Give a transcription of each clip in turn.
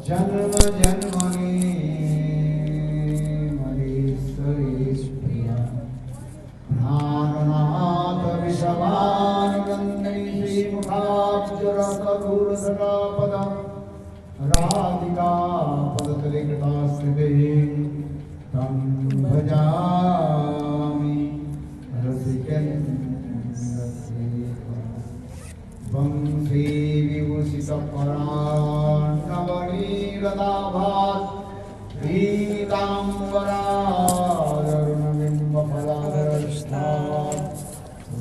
Janma janmani marisariya Prananath vishavan gandhani Sri Mukhabjarata Dhurasana Radhika Padatarikata Sridehi Tam Bhajami Rasikan Rasika Vamsi Vibhusita Paran Navani Radhabhat Vitamvara Darunavimba Phalarashtat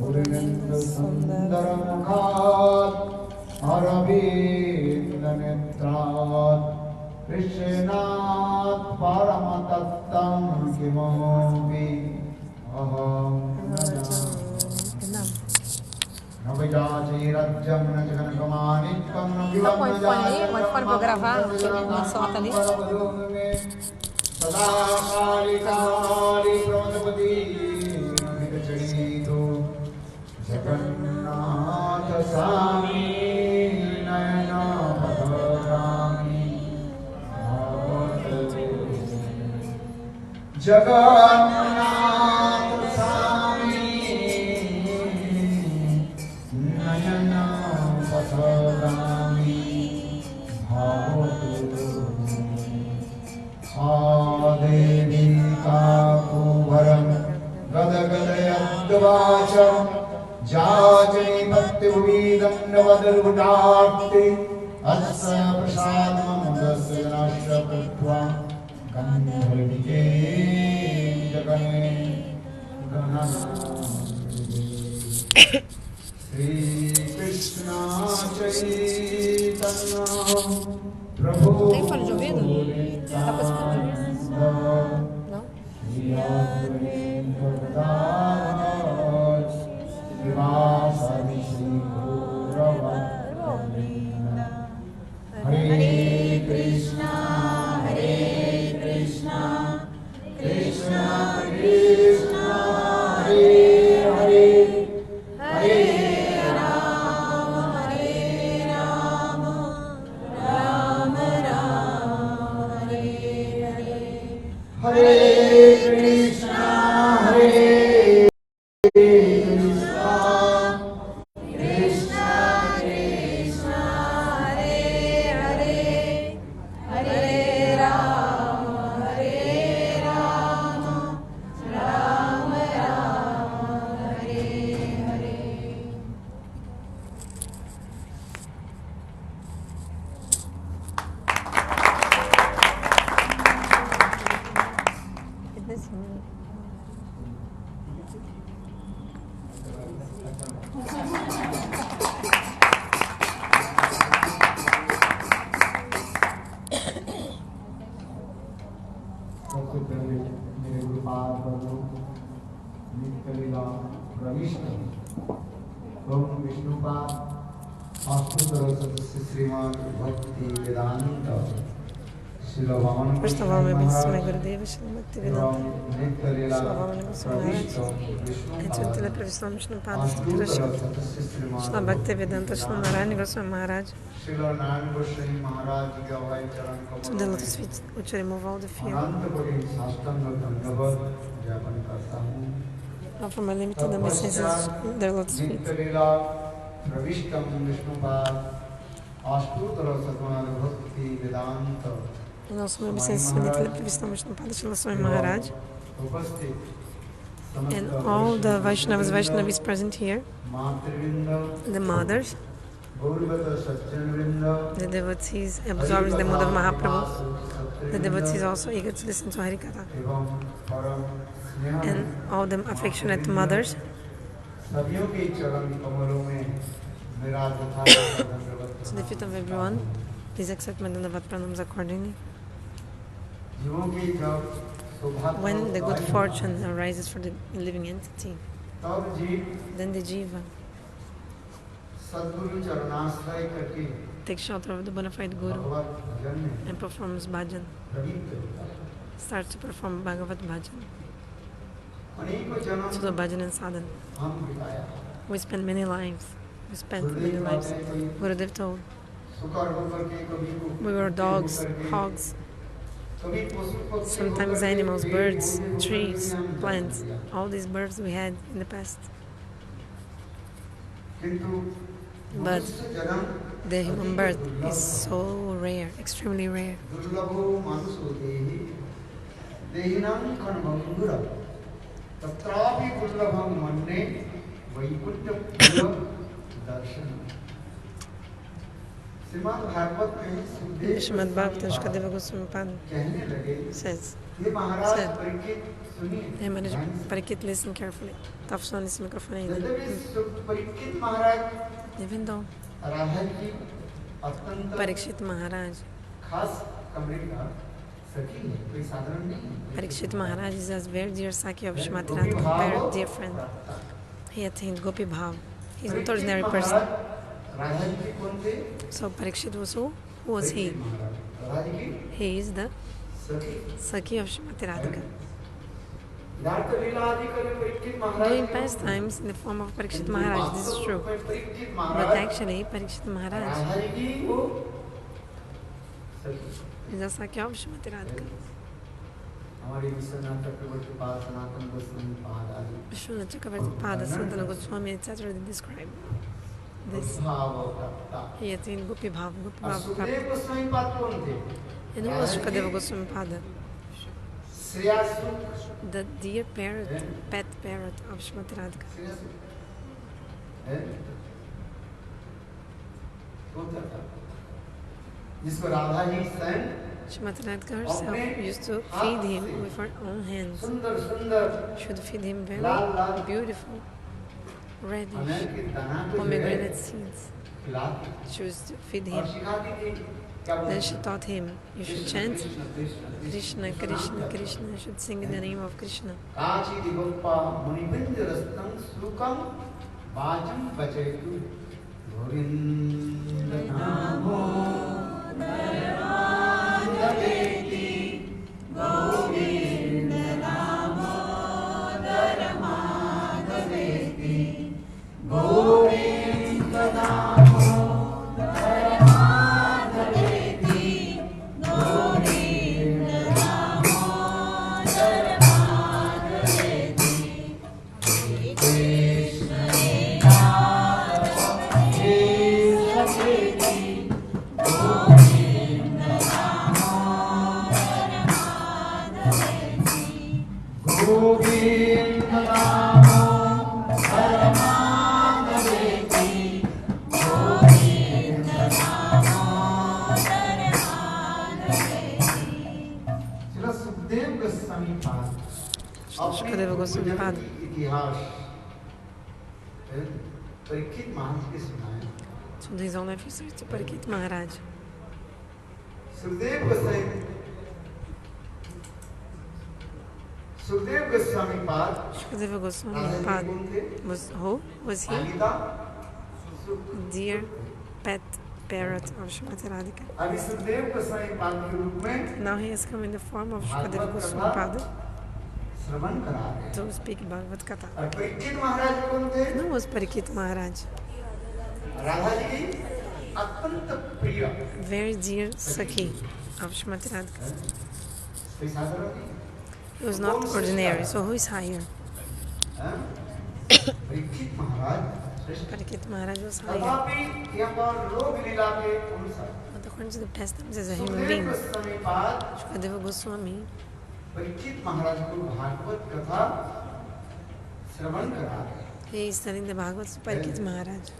Urinendu Sundara Mukhat Aravinda Netrat Krishnat Paramatattam Kimovi Aham Navajaji Rajam Najanakamanikam Tá com o iPhone aí? O iPhone pra eu gravar? Uma solta ali. Sada Kali-yuga Pradapati Vidacharito Jagannatha Swami nama-bhajana Jagannatha Swami nama-bhajana Adevi kakuvaram gadagadayaddvacham Jajani bhakti uvidam navadalvudakti Asya prasadam udasya nasya pratva Gandharvike jagane Sri Krishna Chaitanya Prabhu Tem fone de ouvido? Dá pra escutar de ouvido? Não? Hare Krishna, Hare Krishna, Krishna Krishna, Hare Hare, Hare Rama, Hare Rama, Rama Rama, Hare Hare. Hare Krishna, Hare Krishna, Krishna Krishna, Hare Hare, Hare Rama, Hare Rama, Rama Rama, Hare Hare. Is this me? सबसे पहले मेरे गुरुपाद बंधु नित्यलीला प्रविष्ट ओम विष्णुपाद अष्टोत्तर सदस्य श्रीमान भक्ति वेदांत शिलवान Vaishnava Bhakti Gurudeva Shri Bhaktivedanta नित्यलीला Sravana प्रविष्ट Etcetera Pravishnam Vishnu Pada Sutra Shri Bhaktivedanta Shri Narayana Goswami Maharaja. शिलानारायण Goswami महाराज जी का भाई चरण To Kamal the lotus feet, which remove all the fear. अनंत कोटि साष्टांग दंडवत ज्ञापन करता हूँ Offer my limited obeisances to their lotus feet. नित्यलीला प्रविष्टम Vishnupad अष्टोत्तर शतमान भक्ति वेदांत And also my obeisances to Nitya Pravishnam Vishnu Pada Shri Goswami Maharaj. उपस्थित And all the Vaishnavis present here, मातृवृंद the mothers, गौरवत सज्जनवृंद the devotees absorbing the mood of Mahaprabhu, the devotees also eager to listen to Hari-katha, एवं परम स्नेह and all the affectionate mothers, सभियों के चरण कमलों में मेरा यथार्थ दंडवत to the feet of everyone, please accept my Dandavat pranams accordingly. जीवों की जब सौभाग्य When the good fortune arises for the living entity, तब जीव then the jiva सद्गुरु चरणाश्रय करके takes shelter of the bona fide Guru भगवत भजन में and performs bhajan, प्रवृत्त होता है starts to perform Bhagavat bhajan. अनेकों जन्म So the bhajan and sadhan, हम बिताया we spend many lives, We spent many lives. Gurudev told, we were dogs, hogs, sometimes animals, birds, trees, plants. All these birds we had in the past. But the human birth is so rare, extremely rare. Srimad Bhagavatam Sukadeva Gosvamipada said, Hey Maharaj, Parikshit, listen carefully. Tafson is microphone. Even though Parikshit Maharaja, Parikshit Maharaja is a very dear sakhi of Srimati Radhika, very dear friend. He attained Gopi Bhav. He is not an ordinary person. So Parikshit was who? Who was he? He is the sakhi of Srimati Radhika. Doing pastimes in the form of Parikshit Maharaj, this is true. But actually, Parikshit Maharaj is a sakhi of Srimati Radhika. Vishwanath Chakravarti Pada, Santana Goswami, etc. they describe this. He attained Gopi Bhav, and who was Sukadeva Gosvamipada? The dear parrot, pet parrot of Srimati Radhika. Srimati Radhika herself used to feed him with her own hands. She would feed him very beautiful, reddish, pomegranate seeds. She used to feed him. Then she taught him, you should chant Krishna, Krishna, Krishna. You should sing in the name of Krishna. Sukadeva Gosvamipada. So his own life research to Parikshit Maharaja. Sukadeva Gosvamipada was who? Was he? Dear pet parrot of Srimati Radhika. Now he has come in the form of Sukadeva Gosvamipada to speak Bhagavad Katha. Who was Parikshit Maharaj? Very dear sakhi of Srimati Radhika. He was not ordinary, so who is higher? Parikshit Maharaj was higher. But according to the pastimes as a human being, Sukadeva Goswami he is telling the Bhagavad to Parikshit Maharaj.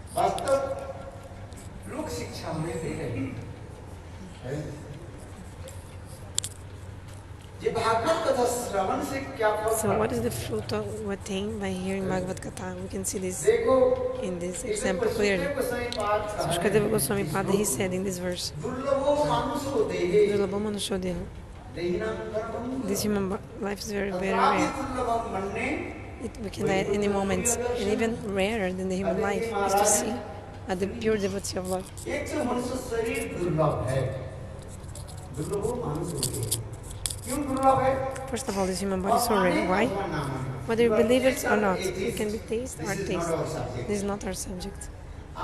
So what is the fruit of attain by hearing Bhagavad Katha? We can see this in this example clearly. So Sukadeva Gosvamipada, he said in this verse, Durlabha manushodeha. This human life is very, very rare. We can die at any moment, and even rarer than the human life is to see the pure devotee of Lord. First of all, this human body is so rare. Why? Whether you believe it or not, it can be taste or taste. This is not our subject. You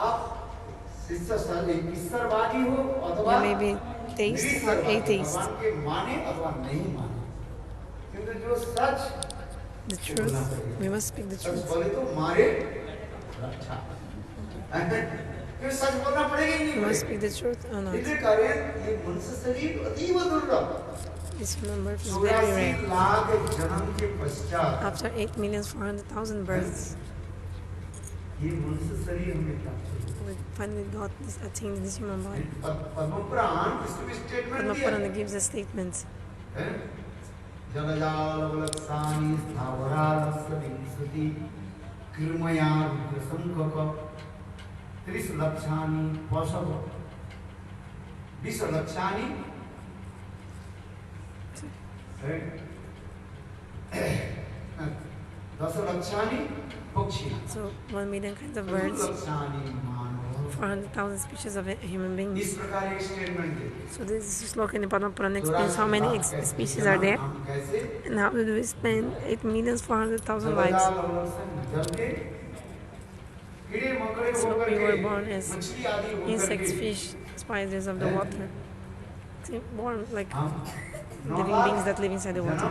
may be theist or atheist. The truth, we must speak the truth. You must speak the truth or not. This human birth is very rare. After 8,400,000 births, we finally got this, attained this human body. Padma Purana gives a statement. So 1 million kinds of birds, 400,000 species of human beings. So this sloka in the Padma Purana explains how many species are there and how do we spend 8,400,000 lives. So we were born as insects, fish, spiders of the water. Born like living beings that live inside the water.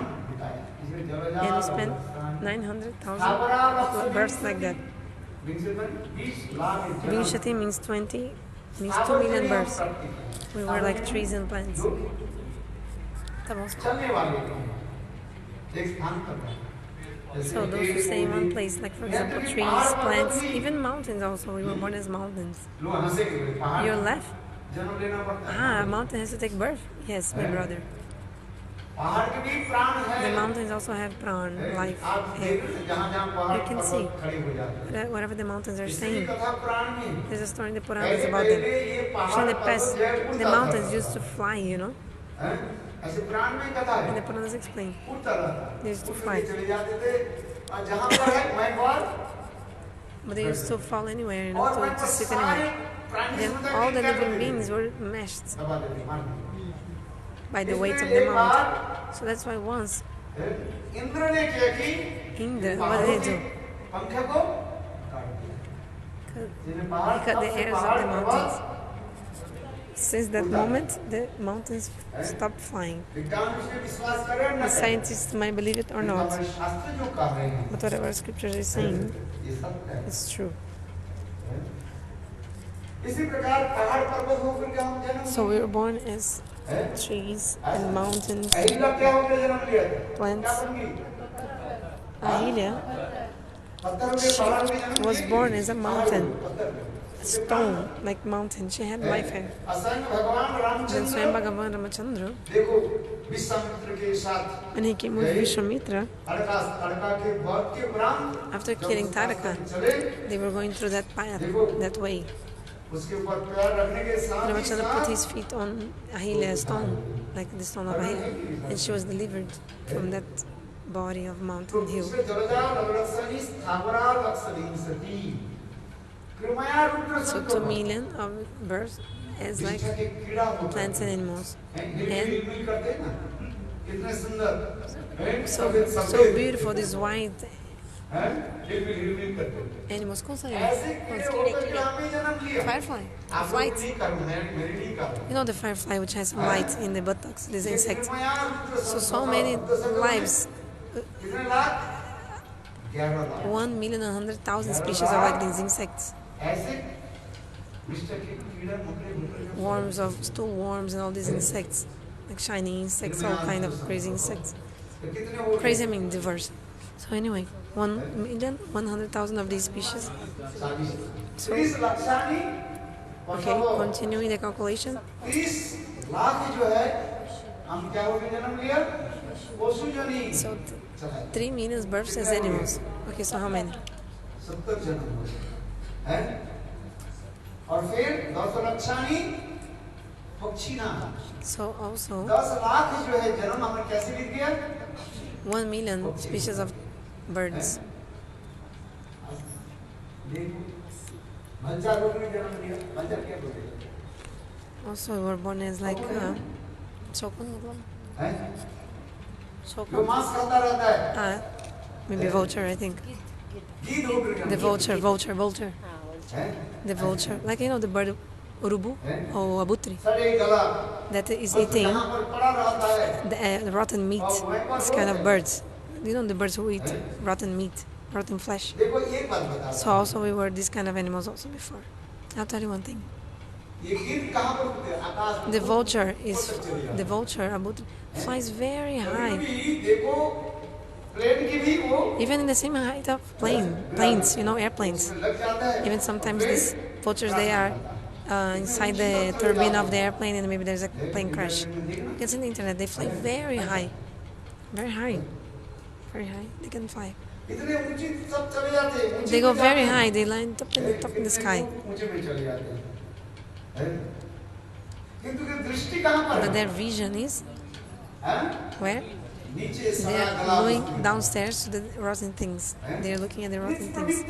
And we spent 900,000 births like that. Vinshati means 20, means 2 million births. We were like trees and plants. So those who stay in one place, like for example trees, plants, even mountains also, we were born as mountains. You're left? A mountain has to take birth? Yes, my brother. The mountains also have pran, life, air. You can see whatever the mountains are saying. There's a story in the Puranas about them. So in the past, the mountains used to fly, you know. And the Puranas explain. They used to fly. But they used to fall anywhere, you know, to sit anywhere. Then all the living beings were meshed by the weight of the mountain. So that's why once Indra, what did he do? He cut the airs of the mountains. Since that moment, the mountains stopped flying. The scientists might believe it or not, but whatever scripture is saying, it's true. So we were born as trees and mountains, plants. Ahilya, she was born as a mountain, a stone like mountain. She had life hair. Then Swayam Bhagavan Ramachandra, when he came with Vishwamitra, after killing Taraka, they were going through that path, that way. Ramachandra put his feet on Ahilya's stone, like the stone of Ahilya, and she was delivered from that body of mountain hill. So 2 million of birds as like plants and animals. And so beautiful, this white animals. Firefly. Flight. You know the firefly which has some light in the buttocks, this insect. So many lives. 1,100,000 species of like these insects. Worms of stool worms and all these insects. Like shiny insects, all kind of crazy insects. Crazy, I mean diverse. So anyway, 1,100,000 of these species. So, okay, continuing the calculation. So 3 million births as animals. Okay, so how many? So also 1 million species of birds. Also we were born as like maybe vulture, I think. The vulture. the vulture, like the bird urubu or abutri, that is eating the rotten meat. This kind of birds, the birds who eat rotten meat, rotten flesh. So also we were these kind of animals also before. I'll tell you one thing. The vulture abutri, flies very high, even in the same height of planes, airplanes. Even sometimes these vultures, they are inside the turbine of the airplane, and maybe there's a plane crash. You can see on the internet, they fly very high, very high, very high. They can fly. They go very high. They land up in the sky. But their vision is where? They are going downstairs to the rotten things. They are looking at the rotten things.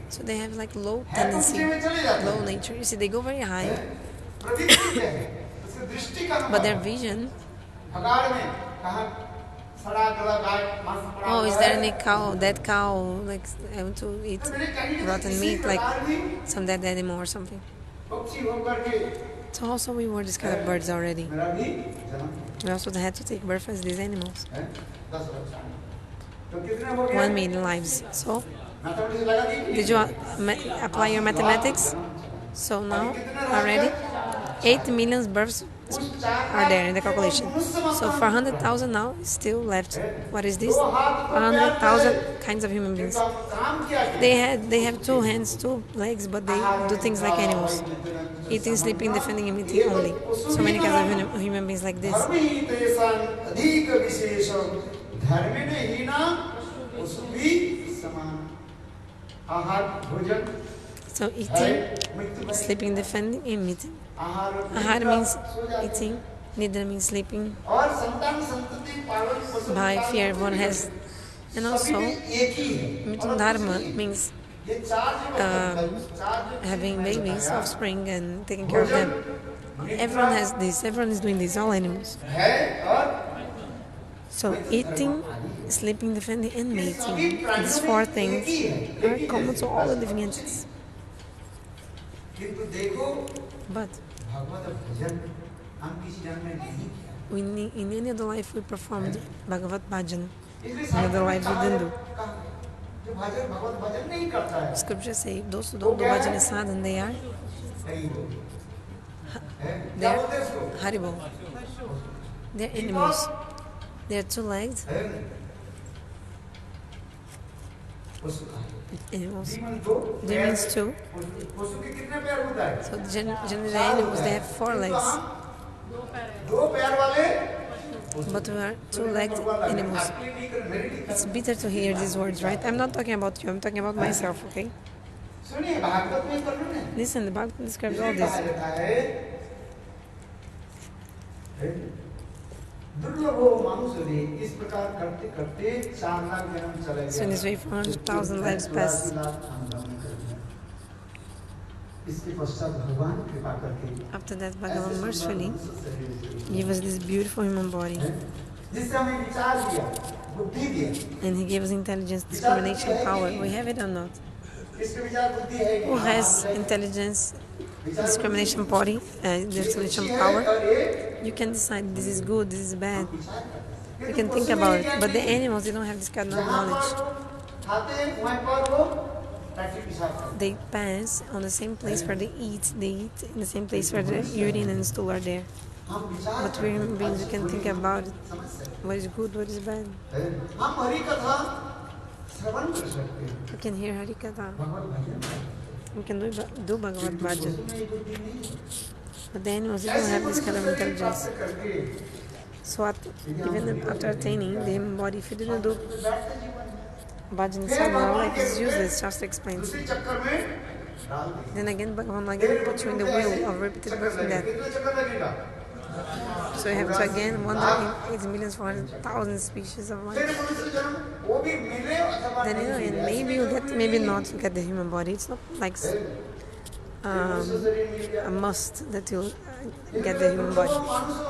So they have like low tendency, low nature. You see, they go very high. But their vision, is there any dead cow, like I want to eat rotten meat, like some dead animal or something. So also we were this kind of birds already. We also had to take birth as these animals. 1 million lives. So, did you apply your mathematics? So now, already, 8 million births are there in the calculation. So 400,000 now is still left. What is this? 100,000 kinds of human beings. They have 2 hands, 2 legs, but they do things like animals. Eating, sleeping, defending, and eating only. So many kinds of human beings like this. So eating, sleeping, defending, and eating. Ahar means eating, nidra means sleeping. Bhai, fear one has. And also, dharma means having babies, offspring, and taking care of them. Everyone has this, everyone is doing this, all animals. So eating, sleeping, defending, and mating. These 4 things are common to all the living entities. But in any other life we performed Bhagavan. In other lives we didn't do. Scriptures say those who don't do bhajana sadhana, they are Haribo. They're animals. They're 2-legged animals. They means 2. So generally the animals, they have 4 legs. But we are 2-legged animals. It's bitter to hear these words, right? I'm not talking about you, I'm talking about myself, okay? Listen, the Bhagavatam describes all this. So in this way, 400,000 lives pass. After that, Bhagavan mercifully gave us this beautiful human body. And he gave us intelligence, discrimination, power. We have it or not? Who has intelligence, discrimination body, discrimination power? You can decide this is good, this is bad. You can think about it. But the animals, they don't have this kind of knowledge. They pass on the same place where they eat in the same place where the urine and stool are there. But we human beings, we can think about it. What is good, what is bad. We can hear hari-katha. We can do Bhagavad-bhajana. But the animals, they don't have this kind of intelligence. So even after attaining the human body, if you didn't do bhajana sadhana, our life is useless, just explains. Then again, Bhagavan again puts you in the wheel of repeated birth and death. So you have to again wander in 8,400,000 species of life. Then and maybe you get, maybe not, you get the human body. It's not like a must that you'll get the human body.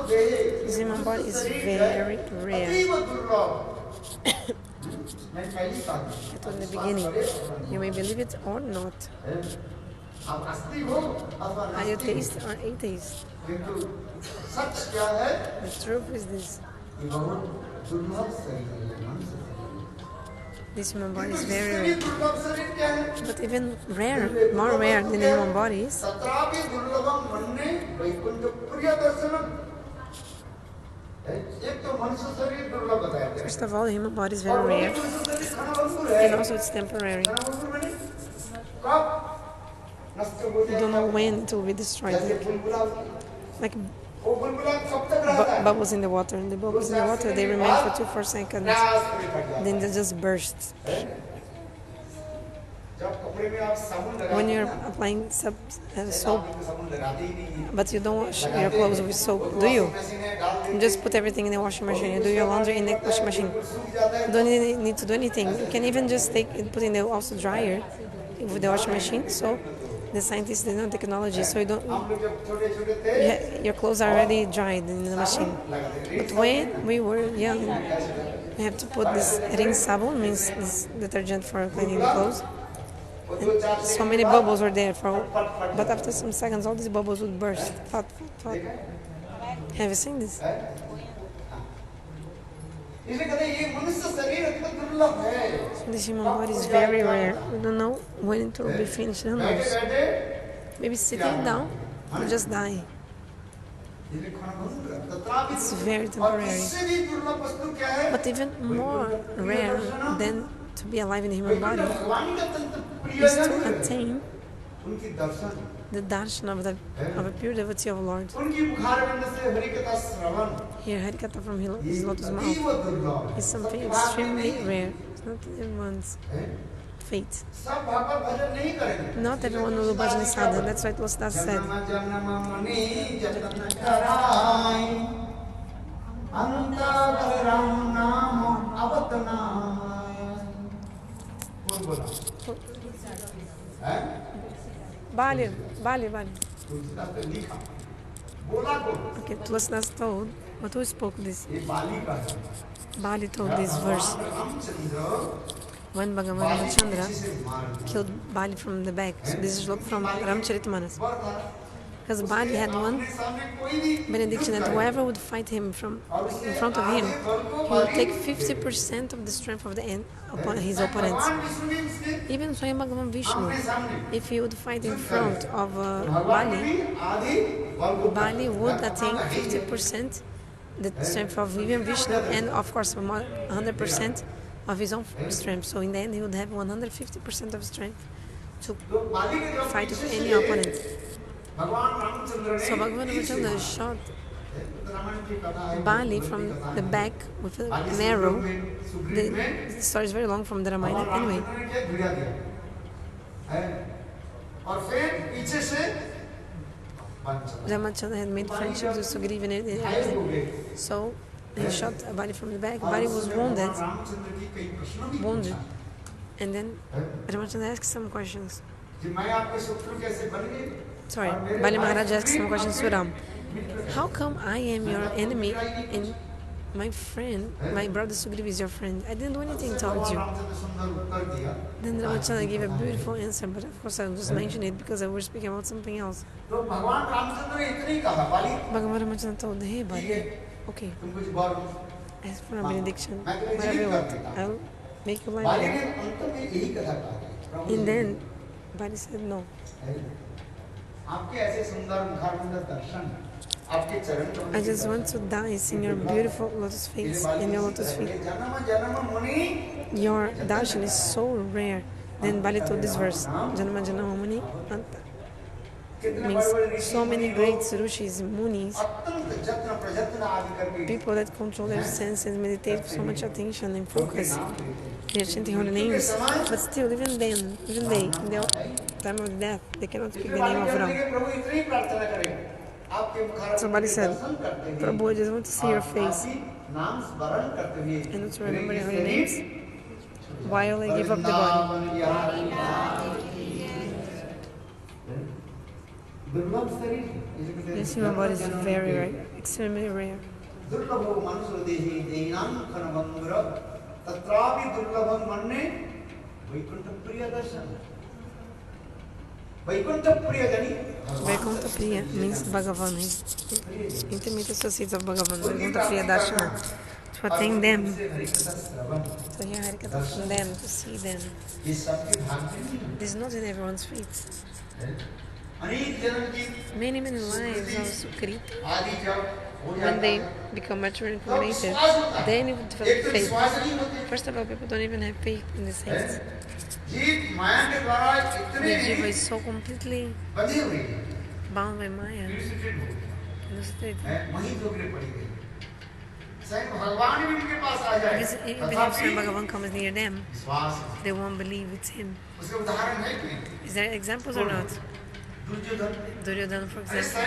This human body is very rare. I told in the beginning, you may believe it or not. Are you theist or atheist? The truth is this. This human body is very rare. But even rare, more rare than the human bodies, first of all, the human body is very rare, and also it's temporary. You don't know when it will be destroyed. Like bubbles in the water. And the bubbles in the water, they remain for 2-4 seconds. Then they just burst. When you're applying soap, but you don't wash your clothes with soap, do you? You just put everything in the washing machine. You do your laundry in the washing machine. You don't need to do anything. You can even just put in the also dryer with the washing machine. So the scientists did not technology, so you don't. Your clothes are already dried in the machine. But when we were young, we have to put this ring sabon, means this detergent for cleaning the clothes. And so many bubbles were there, but after some seconds, all these bubbles would burst. Have you seen this? This human body is very rare. We don't know when it will be finished. Who knows? Maybe sitting down, or just die. It's very temporary. But even more rare than to be alive in a human body is to attain the darshana of a pure devotee of Lord. Here, hari-katha from his lotus mouth is something extremely rare. It's not everyone's fate. Not everyone will do bhajana sadhu. That's what was that said. Bali. Okay, Tulsidas told, but who spoke this? Bali told this verse. When Bhagavan Ramachandra killed Bali from the back. So this is from Ramcharitmanas. Because Bali had one benediction that whoever would fight him from in front of him, he would take 50% of the strength of his opponents. Even Swayam Bhagavan Vishnu, if he would fight in front of Bali would attain 50% the strength of even Vishnu, and of course 100% of his own strength. So in the end, he would have 150% of strength to fight with any opponent. So Bhagavan Ramachandra shot Bali from the back with an arrow. The story is very long from the Ramayana. Anyway, Ramachandra had made friendships with Sukriti and everything. So he shot Bali from the back. Bali was wounded. And then Ramachandra asked some questions. Sorry, Bali Maharaj asked some questions to Ram. How come I am your enemy and my friend, my brother Sukadeva is your friend? I didn't do anything towards you. Then Ramachandra gave a beautiful answer, but of course I'll just mention it because I was speaking about something else. Bhagavan Ramachandra told, hey Bali, okay, ask for a benediction, whatever you want, I'll make you like that. And then Bali said no. I just want to die seeing your beautiful lotus face and your lotus feet. Your darshan is so rare. Then Bali told this verse, Janama-bhajana muni anta. Means so many great rishis, munis, people that control their senses, meditate with so much attention and focus. They are chanting holy names, but still, even they, in the time of death, they cannot speak the name of Ram. Somebody said, Prabhu, I just want to see your face and not to remember your holy names while I give up the body. This human body is very rare, extremely rare. Vaikunta priya means Bhagavan, his intimate associates of Bhagavan. Vaikunta priya darshana, to attain them, to hear hari-katha from them, to see them. This is not in everyone's fate. Many lives of sukriti, when they become mature and culminated, they even develop faith. First of all, people don't even have faith in the saints. The jiva is so completely bound by Maya. Because even if Swami Bhagavan comes near them, they won't believe it's him. Is there examples or not? Duryodhana, for example.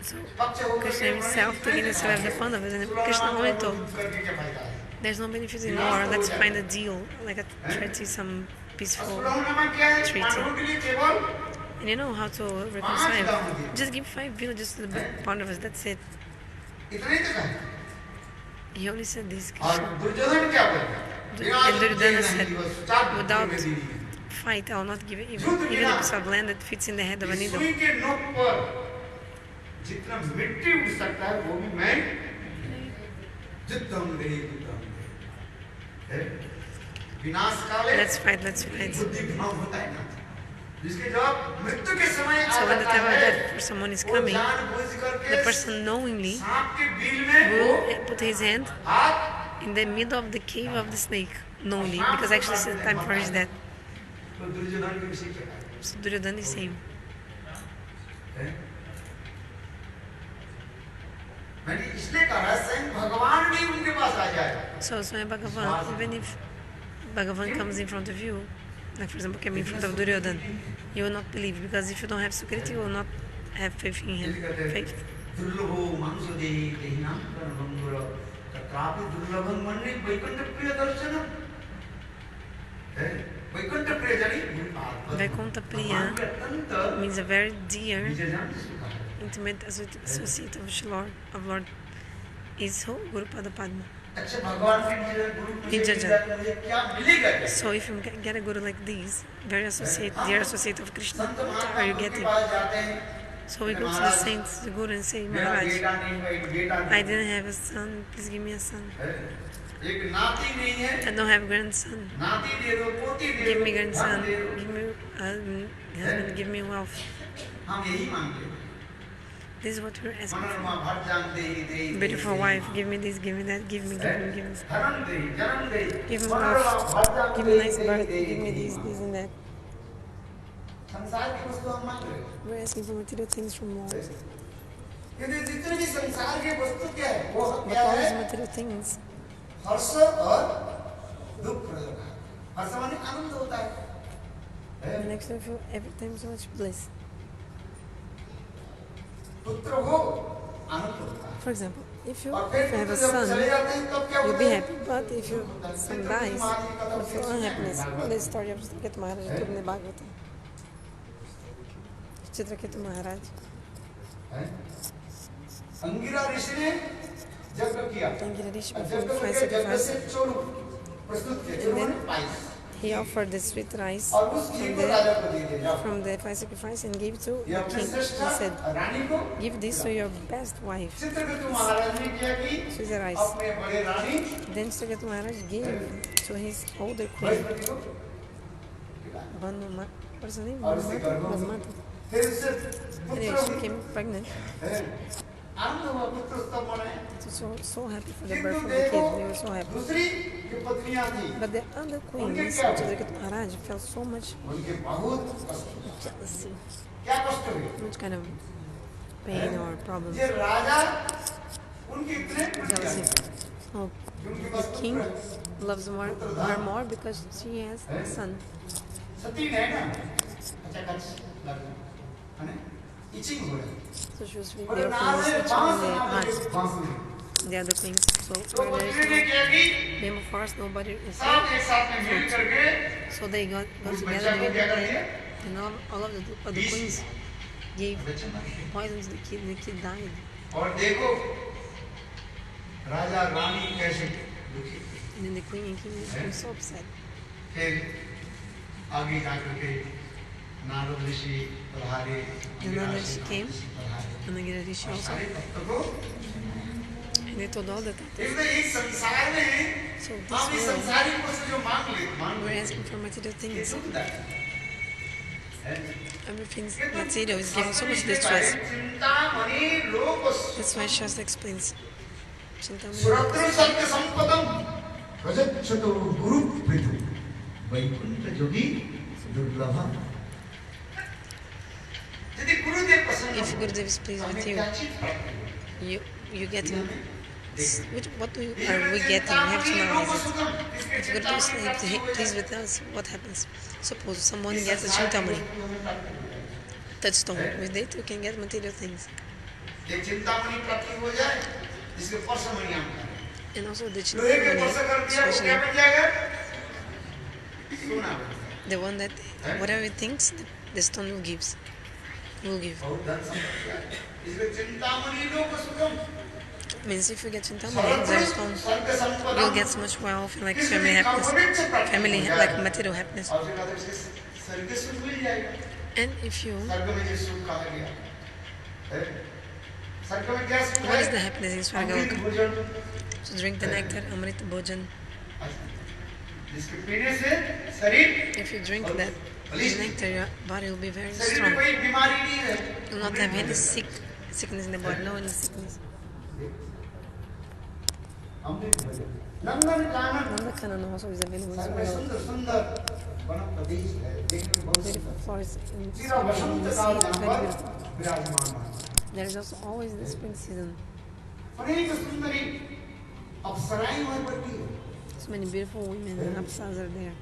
So Krishna himself taking the side of the Pandavas, and Krishna only told, there's no benefit in war, let's find a deal, like a treaty, some peaceful treaty. And you know how to reconcile. Just give 5 villages to the Pandavas, that's it. He only said this, Krishna. And Duryodhana said, without fight, I will not give it even a piece of land that fits in the head of a needle. Let's fight. So when the time of death for someone is coming, the person knowingly will put his hand in the middle of the cave of the snake, knowingly, because actually it's the time for his death. So Duryodhana is same. So Swami Bhagavan, even if Bhagavan comes in front of you, like for example came in front of Duryodhana, you will not believe, because if you don't have sukriti, you will not have faith in him. Faith. Vaikunta priya means a very dear, intimate associate of Lord is who? Guru Padma. So if you get a guru like this, very dear associate of Krishna, what are you getting? So we go to the saints, the guru, and say, Maharaj, I didn't have a son, please give me a son. I don't have grandson. Give me grandson, give me husband, give me wealth. This is what we're asking for. Beautiful wife, give me this, give me that, give me. Give me love, give me nice birth, give me this and that. We're asking for material things from Lord. But all these material things, and actually I feel every time so much bliss. For example, if you have a son, you'll be happy. But if your son dies, you feel unhappiness. The story of Chitraketu Maharaja told in the Bhagavatam. Chitraketu Maharaja. Angira Rishi performed 5 sacrifices. And then he offered the sweet rice from the 5 sacrifice and gave to the king. He said, give this to your best wife. Sweet rice. Then Sukadeva Maharaj gave to his older queen. What's her name? Anyway, she became pregnant. So happy for the birth of the kid. They were so happy. But the other queens, Chitraketu Maharaja, felt so much jealousy. Which kind of pain or problem? Jealousy. Oh, the king loves her more because she has a son. So she was feeling their feelings itching in the heart. The other queens. So where there is no game of force, nobody is food. So they got together, they gave them, and all of the other queens gave poison to the kid, and the kid died. And then the queen and king became so upset. फिर आगे जाकर के नारद ऋषि पधारे, The Nanda Rishi came, and the Gira Rishi also, and they told all the tatas. So this world, we're asking for material things. Everything material is giving so much distress. That's why Shastra explains. Vaikunta yogi durlabha. If Gurudev is pleased with you get him. What are we getting? We have to analyze it. If Gurudev is pleased with us, what happens? Suppose someone gets a chintamani, touchstone. With it, we can get material things. And also the chintamani, especially the one that whatever it thinks, the stone will give. Means if you get chintamani, the stone will get much wealth, like family happiness, like material happiness. And if you, what is the happiness in Swargaloka? To drink the nectar, Amrit Bhojan. If you drink that nectar, your body will be very strong. You will not have any sickness in the body, no any sickness. Nandakana also is available as well. Beautiful flowers in spring, you see it, very beautiful. There is also always the spring season. So many beautiful women and apsaras are there.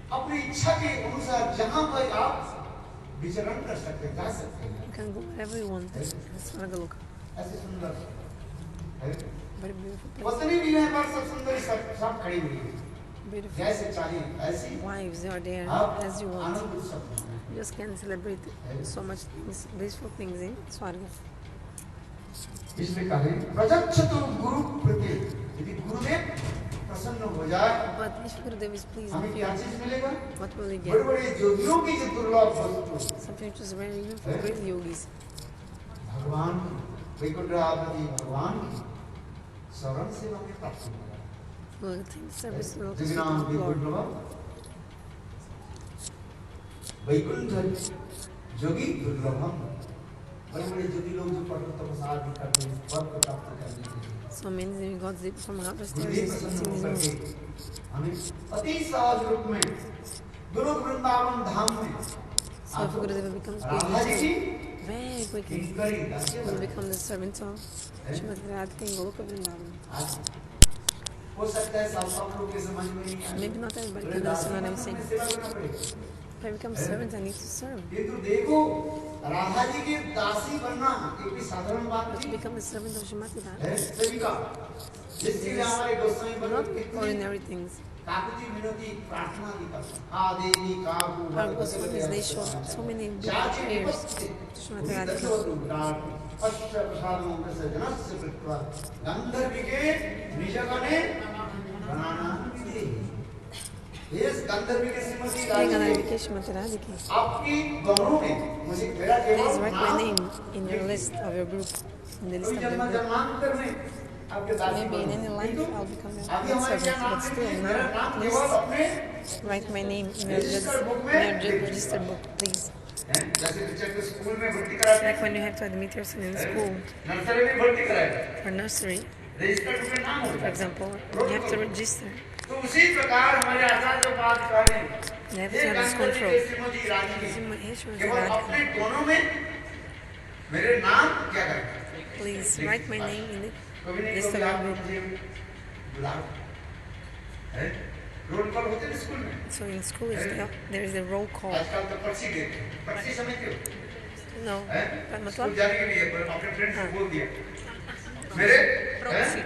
You can go wherever you want. Swargaloka. Very beautiful place. Beautiful wives are there as you want. You just can celebrate so much things, blissful things in Swarga. But if Gurudev is pleased with you, what will you get? Something which is very even for great yogis. Bhagavan, Vaikunta Saran seva mein prapti will take service to the Lord. Vaikunta yogi durlabham. बड़े-बड़े योगी लोग जो पढ़ तपस्या भी करते हैं, पद को प्राप्त करने के लिए. So many demigods did from other stairs हमें अति सहज रूप में गुरु वृंदावन धाम में. So if Gurudev becomes big, very quickly will become the servant of Srimati Radhika in Goloka Vrindavan. Maybe not everybody can understand what I'm saying. If I become servant, I need to serve. But to become the servant of Srimati Radhika is not ordinary things. Our Goswamis, they show so many beautiful prayers to Srimati Radhika. Please write my name in your list of your group, in the list of your group. Maybe in any life I'll become your servant, but still now, please write my name in your registered book, please. Like when you have to admit yourself in school, for nursery, for example, you have to register. You have to have this control. Please write my name in the list of your group. So in school, there is a roll call. No, मतलब? Proxy.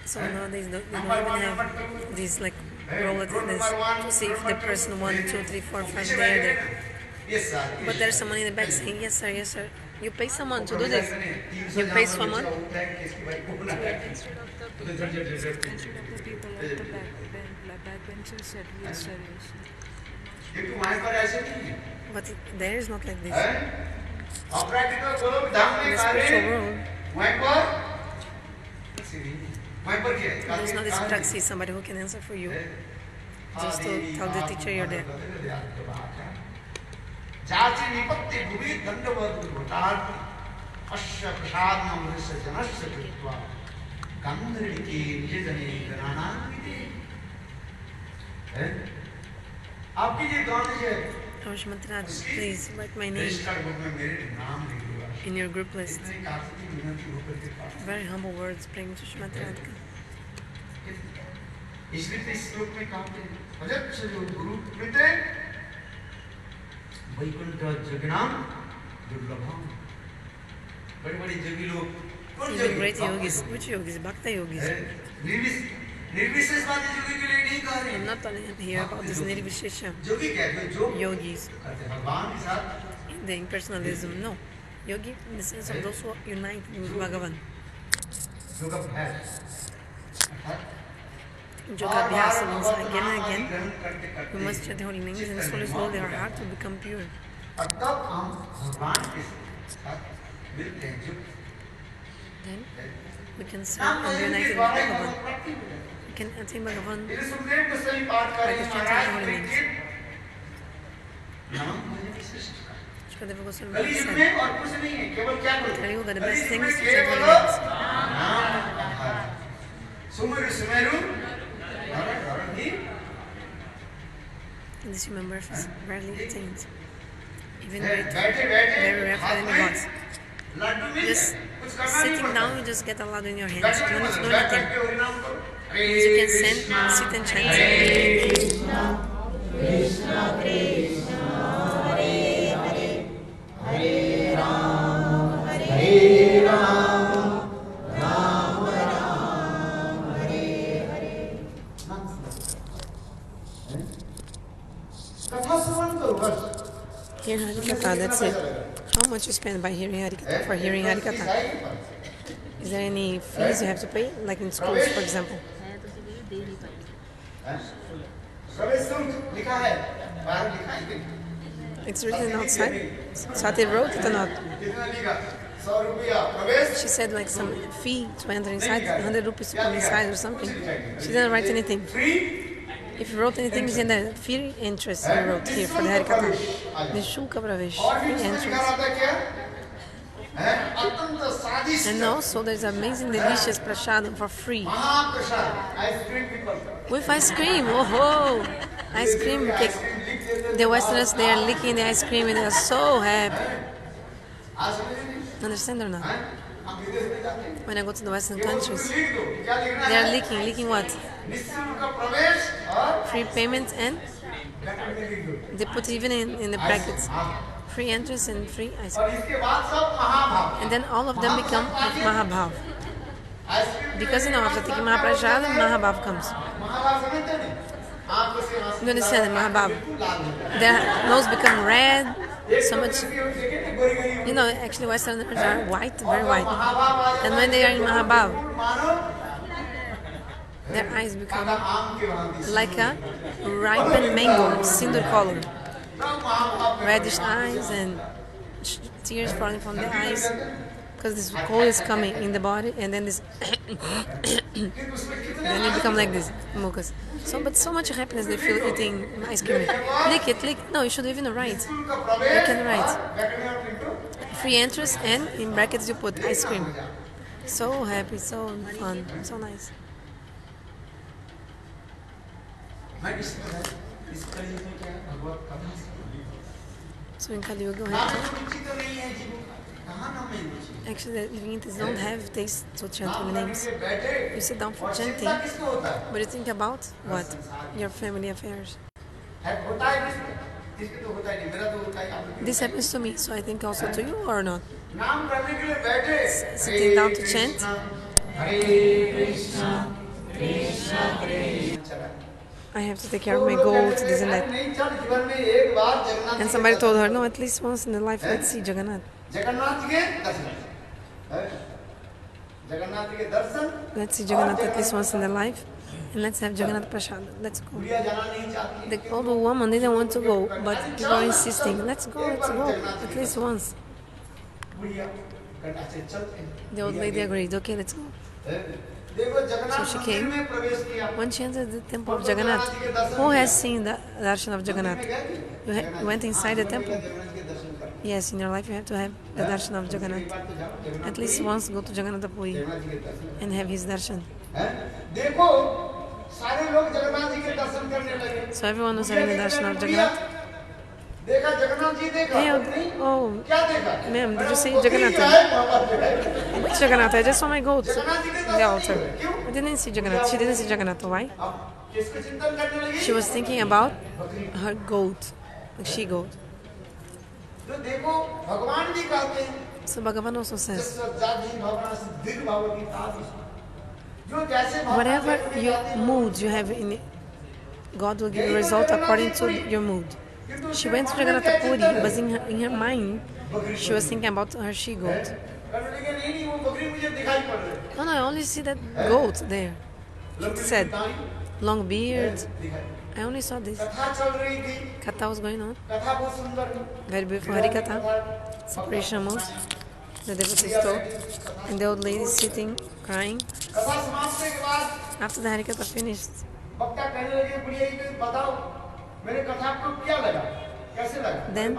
So nowadays they don't even have these like roll attendance to see if the person 1, 2, 3, 4, 5 there. Yes, sir. But there's someone in the back saying, yes, sir, yes, sir. You pay someone to do this. You pay someone. Instead of the people at the backbenchers said, yes, sir, yes, sir. But there is not like this. In the spiritual world, there's not this praxis, somebody who can answer for you. Just to tell the teacher you're there. Please write my name in your group list. Very humble words, praying to Srimati Radhika. इसलिए इस श्लोक में कहते हैं भजत से जो गुरु कृते वैकुंठ जगनाम दुर्लभम बड़े-बड़े योगी लोग कौन great yogis, which yogis? Bhakta yogis. निर्विशेषवादी योगी के लिए नहीं कह रहे I'm not telling here about this nirvishesha योगी कहते हैं जो yogis भगवान के साथ in the impersonalism. No, yogi in the sense of those who unite with Bhagavan. Yoga means again and again we must chant the holy names and slowly, slowly our heart will become pure. Then we can serve and be united with Bhagavan. We can attain Bhagavan by the chanting of the holy names. Sukadeva Gosvami said, Kali-yuga, the best thing is to chant holy names. And this human birth is rarely attained. Even very rare for the gods. Just sitting down, you just get a laddu in your hands. You don't need to do anything. Means you can sit and chant. Hare Krishna, Krishna Krishna, Hare Hare, Hare Rama, Hare Rama, Rama Rama, Hare Hare. Hear hari-katha, that's it. How much you spend by hearing hari-katha, for hearing hari-katha? Is there any fees you have to pay, like in schools, for example? It's written outside. Swati wrote it or not? She said like some fee to enter inside, 100 rupees to come inside or something. She didn't write anything. If you wrote anything, it's in the free entrance you wrote here for the hari-katha. The shulka pravesh, free entrance. And also there's amazing delicious prasadam for free. With ice cream, oh ice cream cake. The Westerners, they are licking the ice cream and they are so happy. Understand or not? When I go to the Western countries, they are licking what? Free payment, and they put even in the brackets free entrance and free ice cream. And then all of them become with Mahabhav. Because after taking Mahaprasad, Mahabhav comes. You understand the Mahabhav? Their nose become red, so much. Actually Westerners are white, very white. And when they are in Mahabhav, their eyes become like a ripened mango, sindur color. Reddish eyes and tears falling from the eyes because this cold is coming in the body, and then this then you become like this mucus. But so much happiness they feel eating ice cream. Lick. No, you should even write. You can write free entrance, and in brackets you put ice cream. So happy, so fun, so nice. So in Kali-yuga, actually the living entities don't have taste to chant holy names. You sit down for chanting, but you think about what? Your family affairs. This happens to me, so I think also to you or not? Sitting down to chant. I have to take care of my goats, this and that. And somebody told her, no, at least once in the life, let's see Jagannath. Let's see Jagannath at least once in the life. And let's have Jagannath Prasad. Let's go. The old woman didn't want to go, but people were insisting, let's go, at least once. The old lady agreed, okay, let's go. So she came. When she entered the temple of Jagannath, who has seen the darshana of Jagannath? You went inside the temple? Yes, in your life you have to have the darshana of Jagannath. At least once go to Jagannatha Puri and have his darshan. So everyone was having the darshan of Jagannath. Hey, oh, ma'am, did you see Jagannatha? Which Jagannatha? I just saw my goats in the altar. I didn't see Jagannatha. She didn't see Jagannatha. Why? She was thinking about her goat, the she-goat. So Bhagavan also says, whatever mood you have in it, God will give you a result according to your mood. She went to Jagannatha Puri, but in her mind, she was thinking about her she-goat. Oh no, I only see that goat there. She said, long beard. I only saw this. Katha was going on. Very beautiful hari-katha. Separation mode. The devotees talk. And the old lady sitting, crying. After the hari-katha finished, then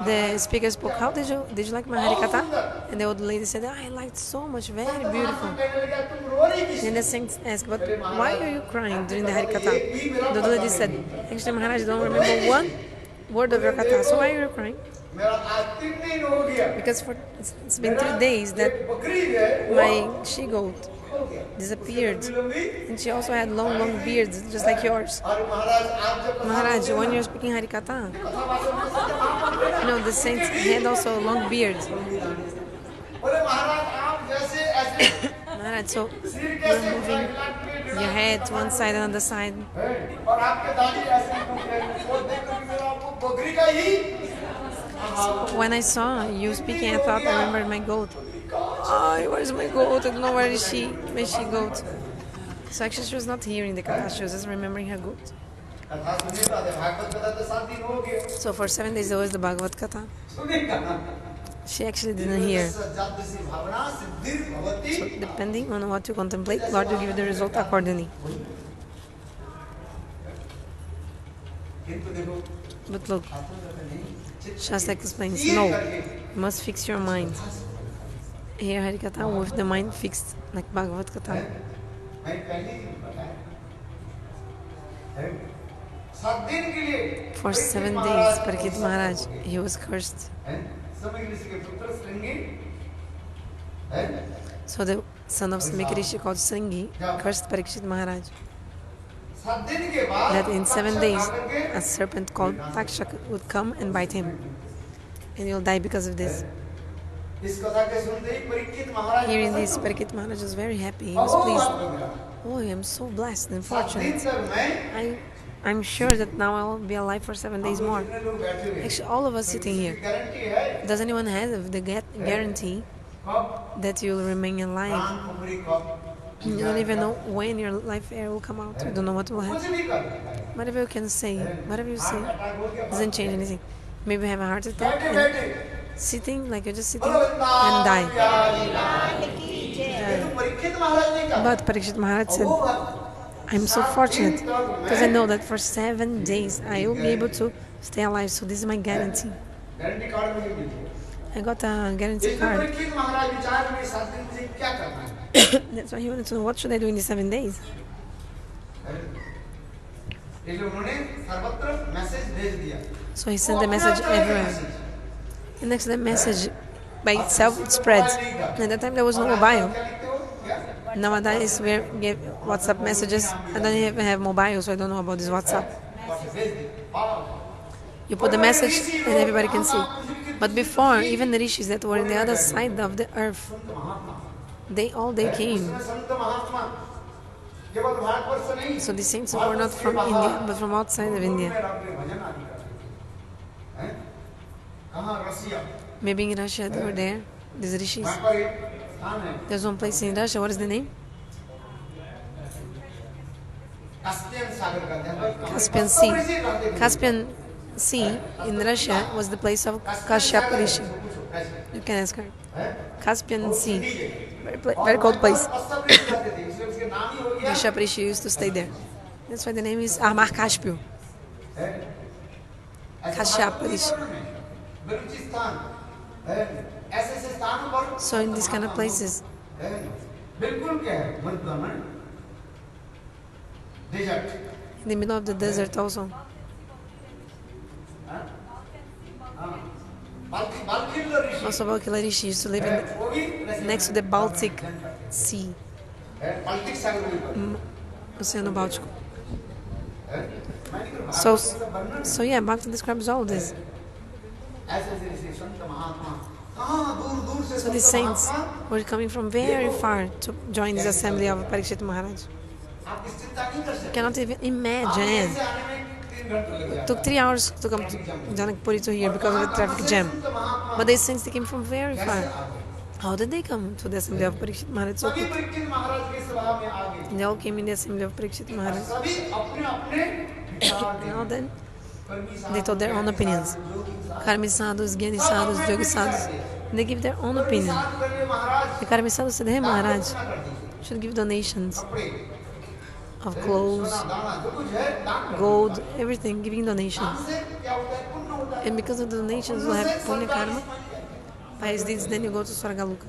the speaker spoke, how did you like my hari-katha? And the old lady said, I liked so much, very beautiful. Then the saint asked, but why are you crying during the hari-katha? The old lady said, actually Maharaj, I don't remember one word of your katha, so why are you crying? Because it's been 3 days that my she-goat disappeared, and she also had long beards just like yours. Maharaj, when you're speaking hari-katha, the saints had also long beards. Maharaj, so you're moving your head to one side and another side. So when I saw you speaking, I thought I remembered my goat. Oh, where's my goat? I don't know where is she, my she-goat. So actually she was not hearing the katha, she was just remembering her goat. So for 7 days there was the Bhagavad Katha. She actually didn't hear. So depending on what you contemplate, Lord will give you the result accordingly. But look, Shastra explains, no, you must fix your mind. Here hari-katha with the mind fixed, like Bhagavad Katha. For 7 days, Parikshit Maharaj, he was cursed. So the son of Samik Rishi called Sringi cursed Parikshit Maharaj. That in 7 days, a serpent called Takshak would come and bite him. And he'll die because of this. Hearing this, Parikshit Maharaj was very happy. He was pleased. Oh, I am so blessed and fortunate. I'm sure that now I will be alive for 7 days more. Actually, all of us sitting here. Does anyone have the guarantee that you will remain alive? You don't even know when your life air will come out. You don't know what will happen. Whatever you can say, whatever you say, doesn't change anything. Maybe you have a heart attack and sitting, like you're just sitting and die. But Parikshit Maharaj said, I'm so fortunate because I know that for 7 days I will be able to stay alive. So this is my guarantee. I got a guarantee card. That's why he wanted to know, what should I do in these 7 days? So he sent the message everywhere. And next the message by itself it spreads. And at that time there was no mobile. Nowadays we give WhatsApp messages. I don't even have mobile, so I don't know about this WhatsApp. You put the message and everybody can see. But before, even the rishis that were on the other side of the earth, they came. So the saints were not from India, but from outside of India. Maybe in Russia they were there, these rishis. There's one place in Russia, what is the name? Caspian Sea. Caspian Sea in Russia was the place of Kashyap Rishi. You can ask her. Caspian Sea. Very cold place. Kashyap Rishi used to stay there. That's why the name is Mar Caspio. Kashyap Rishi. So in these kind of places, in the middle of the desert also, Balkila Rishi used to live next to the Baltic Sea, Oceano Báltico. So yeah, Bhakti describes all this. So the saints were coming from very far to join this assembly of Parikshit Maharaja. You cannot even imagine. It took 3 hours to come to Janakpuri to here because of the traffic jam. But these saints, they came from very far. How did they come to the assembly of Parikshit Maharaj so quick? They all came in the assembly of Parikshit Maharaj. Now then, they told their own opinions. Karmi sadhus, Gyani sadhus, Yogi sadhus. They give their own opinion. The Karmi sadhu said, hey Maharaj, should give donations of clothes, gold, everything, giving donations. And because of the donations, we'll have punya karma. By his deeds, then you go to Swargaluka.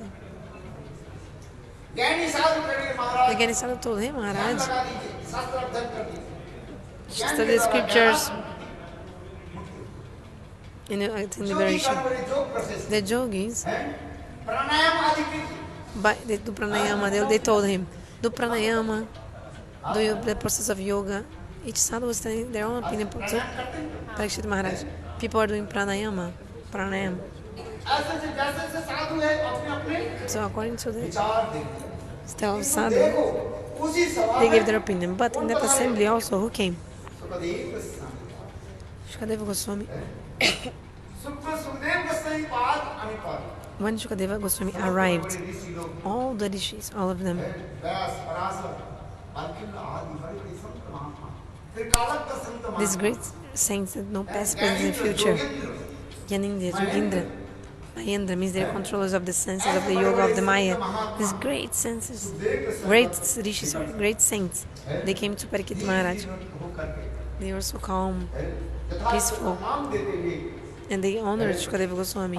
The Gyani sadhu told him, Maharaj, study the scriptures and you attain liberation. The yogis, they do pranayama. They told him, do pranayama, do the process of yoga. Each sadhu was telling their own opinion to Parikshit Maharaj. People are doing pranayama. So according to the style of sadhu, they gave their opinion. But in that assembly also, who came? Sukadeva Gosvami. When Sukadeva Gosvami arrived, all the rishis, all of them, these great saints that know past, present, and future, Yanindra, Yogindra, Mayendra means they're controllers of the senses, of the yoga, of the Maya. These great senses, great rishis, great saints, they came to Parikshit Maharaj. They were so calm, peaceful, and they honored Sukadeva Goswami.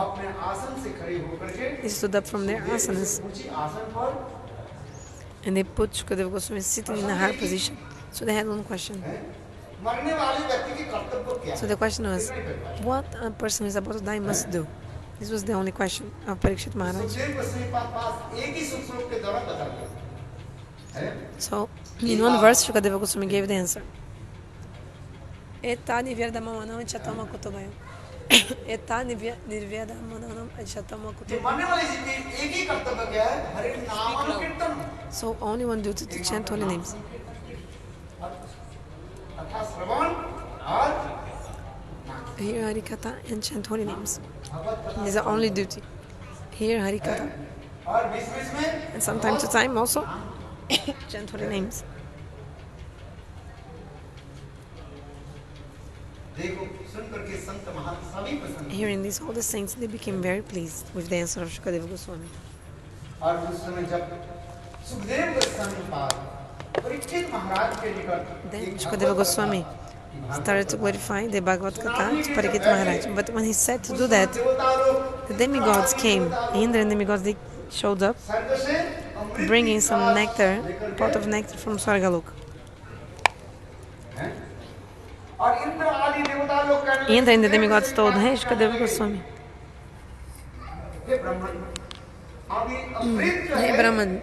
They stood up from their asanas and they put Sukadeva Goswami sitting in a high position. So they had one question. So the question was, what a person who is about to die must do? This was the only question of Parikshit Maharaj. So, in one verse, Sukadeva Goswami gave the answer. Eta nirvyadamanam chatama kutobayam. Eta nirvyadamanam chatama kutobayam. So, only one duty to chant holy names. Hear hari-katha and chant holy names. This is the only duty. Hear hari-katha. And from time to time also, chant holy names. Hearing this, all the saints, they became very pleased with the answer of Sukadeva Goswami. Then Sukadeva Goswami started to glorify the Bhagavad Gita to Parikshit Maharaj. But when he said to do that, the demigods came. Indra and demigods, they showed up, bringing some nectar, a pot of nectar from Swargalok. Indra and the demigods told, hey, Sukadeva Goswami, hey Brahman,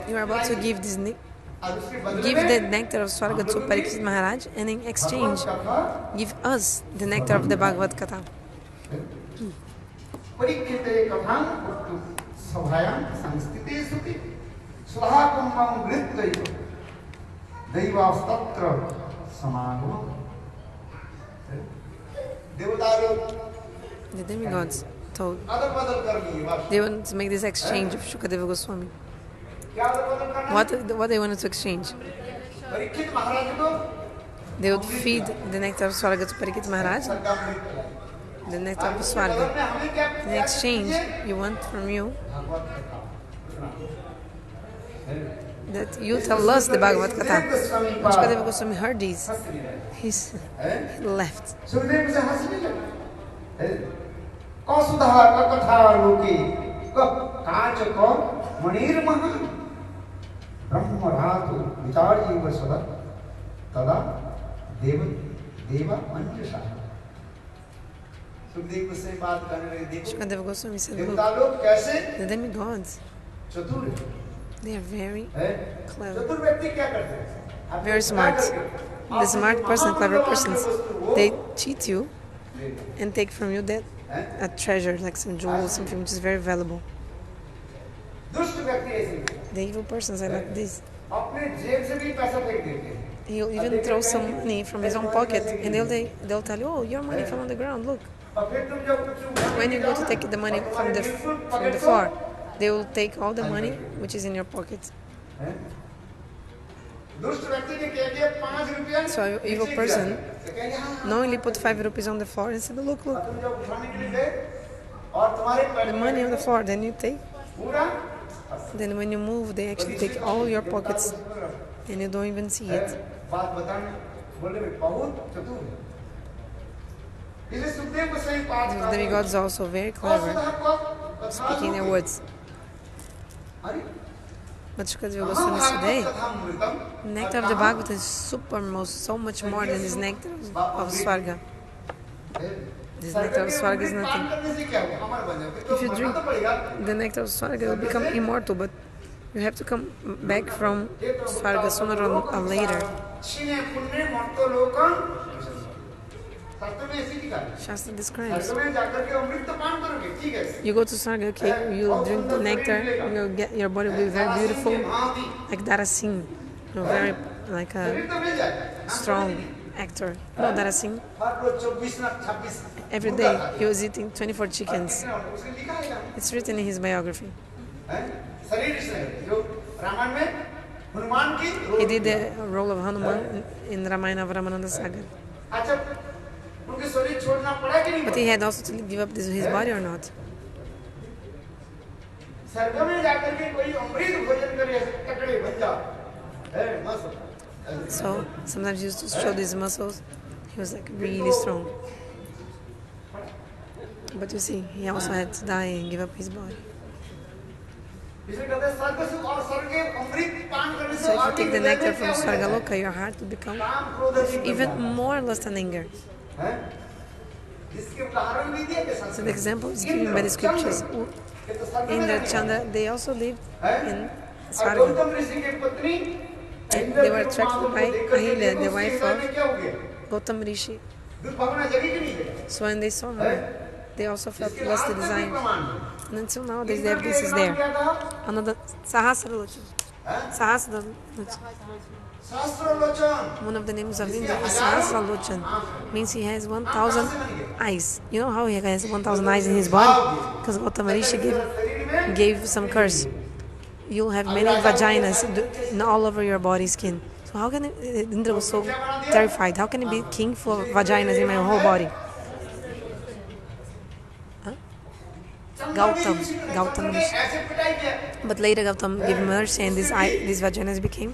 you are about to give this give the nectar of Swarga to Parikshit Maharaj, and in exchange, give us the nectar of the Bhagavad Gita. The demigods told they wanted to make this exchange of Sukadeva Goswami. What they wanted to exchange? They would feed the nectar of Swarga to Parikshit Maharaja, the nectar of Swarga. In exchange, you want from you that you tell us the Bhagavad Katha. When Sukadeva Goswami heard these, he left. Sukadeva Goswami said, look, the demigods, they are very clever, very smart. The smart person, clever persons, they cheat you and take from you that a treasure, like some jewels, something which is very valuable. The evil persons are like this. He'll even throw some money from his own pocket and they'll tell you, oh, your money fell on the ground, look. When you go to take the money from the floor, they will take all the money which is in your pocket. So an evil person knowingly put 5 rupees on the floor and said, look, the money on the floor, then you take. Then when you move, they actually take all your pockets and you don't even see it. The demigods are also very clever, speaking their words. But Sukadeva Goswami said, hey, nectar of the Bhagavad is so much more than this nectar of Swarga. This nectar of Swarga is nothing. If you drink the nectar of Swarga, you will become immortal, but you have to come back from Swarga sooner or later. Shastra describes. You go to Swarga, okay, you drink the nectar, your body will be very beautiful, like Dara Singh, very like a strong actor. No, Dara Singh. Every day he was eating 24 chickens. It's written in his biography. He did the role of Hanuman in Ramayana of Ramananda Sagar. But he had also to give up his body or not? So sometimes he used to show these muscles. He was like really strong. But you see, he also had to die and give up his body. So if you take the nectar from Swargaloka, your heart will become even more lust and anger. So the example is given by the scriptures. Indra, Chandra, they also lived in Swarga. And they were attracted by Ahilya, the wife of Gautam Rishi. So when they saw her, they also felt lusty desire. And until now, the evidence is there. Another Sahasralochan. One of the names of Indra is Sahasralochan. Means he has 1,000 eyes. You know how he has 1,000 eyes in his body? Because Gautam Rishi gave some curse. You'll have many vaginas all over your body skin. So how can Indra was so terrified? How can he be king for vaginas in my whole body? Gautam Rishi. But later Gautam gave mercy and these vaginas became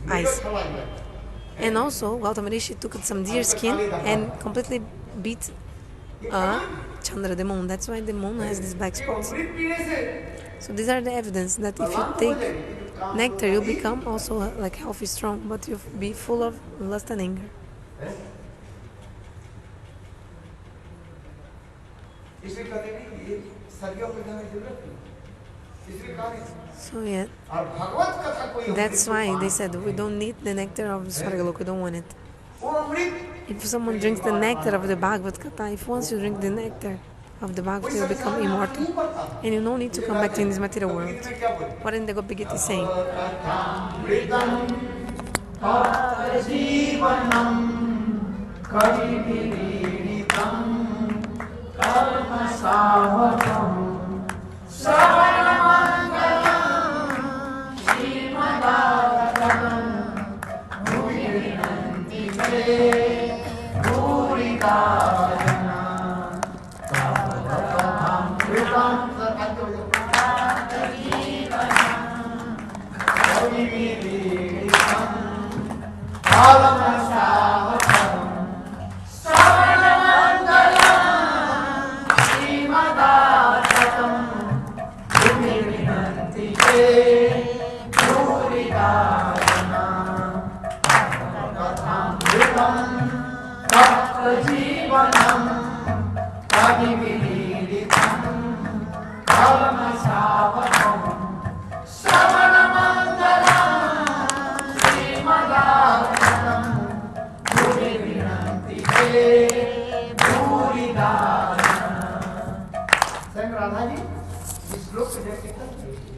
eyes. And also Gautam Rishi took some deer skin and completely beat Chandra, the moon. That's why the moon has these black spots. So these are the evidence that if you take nectar, you'll become also like healthy, strong, but you'll be full of lust and anger. So yeah, that's why they said we don't need the nectar of Swargaloka, we don't want it. If someone drinks the nectar of the Bhagavad Katha, if once you drink the nectar, of the Bhagavad will become immortal. And you no need to come back to this material world. What in the Gopi Gita is saying?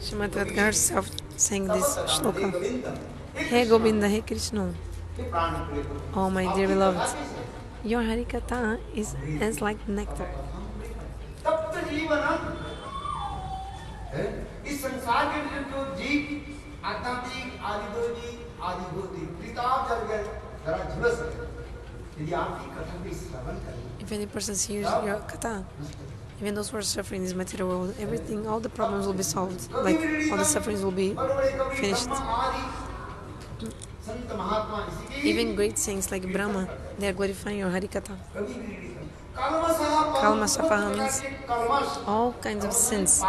Srimati Radhika herself sang this shloka. Hey Govinda, Hey Krishna, oh my dear beloved, your hari-katha is as like nectar. If any person hears your katha, even those who are suffering in this material world, everything, all the problems will be solved. Like all the sufferings will be finished. Even great saints like Brahma, they are glorifying your hari-katha. Kalma Sapaha means all kinds of sins.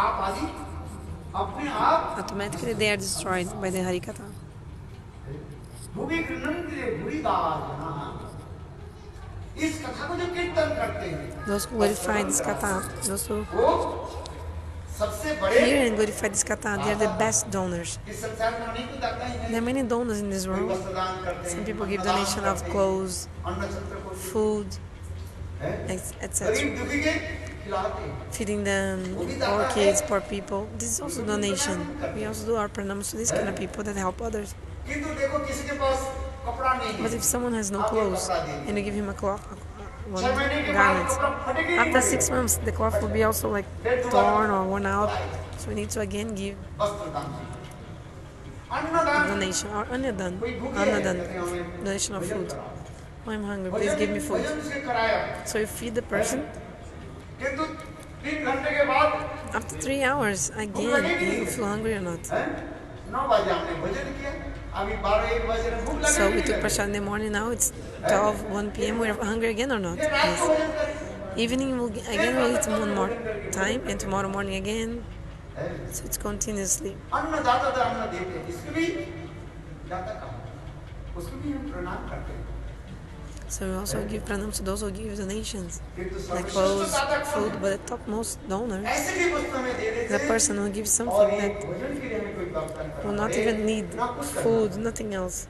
Automatically they are destroyed by the hari-katha. Those who glorify this katha, those who hear and glorify this katha, they are the best donors. There are many donors in this world. Some people give donation of clothes, food, etc. Feeding them, poor kids, poor people. This is also donation. We also do our pranams to these kind of people that help others. But if someone has no clothes and you give him a cloth, one garment, after 6 months the cloth will be also like torn or worn out. So we need to again give a donation or anadan, donation of food. Oh, I'm hungry, please give me food. So you feed the person. After 3 hours, again, you feel hungry or not. So we took prasad in the morning, now it's 12, 1 p.m. We're hungry again or not? Yes. Evening, we'll eat one more time, and tomorrow morning again. So it's continuously. So we also give pranams to those who give donations, like clothes, food, but the topmost donor is a person who gives something that will not even need food, nothing else.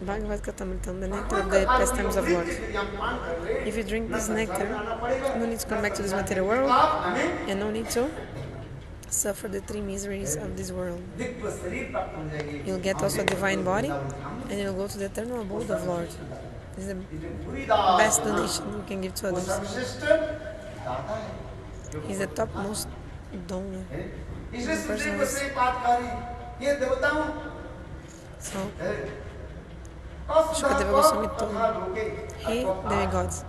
Bhagavad Katamritam, the nectar of the pastimes of Lord. If you drink this nectar, no need to come back to this material world, and no need to suffer the 3 miseries of this world. You'll get also a divine body, and you'll go to the eternal abode of Lord. This is the best donation you can give to others. He's the topmost donor. The person is... So, Sukadeva Gosvami told, hey demigods,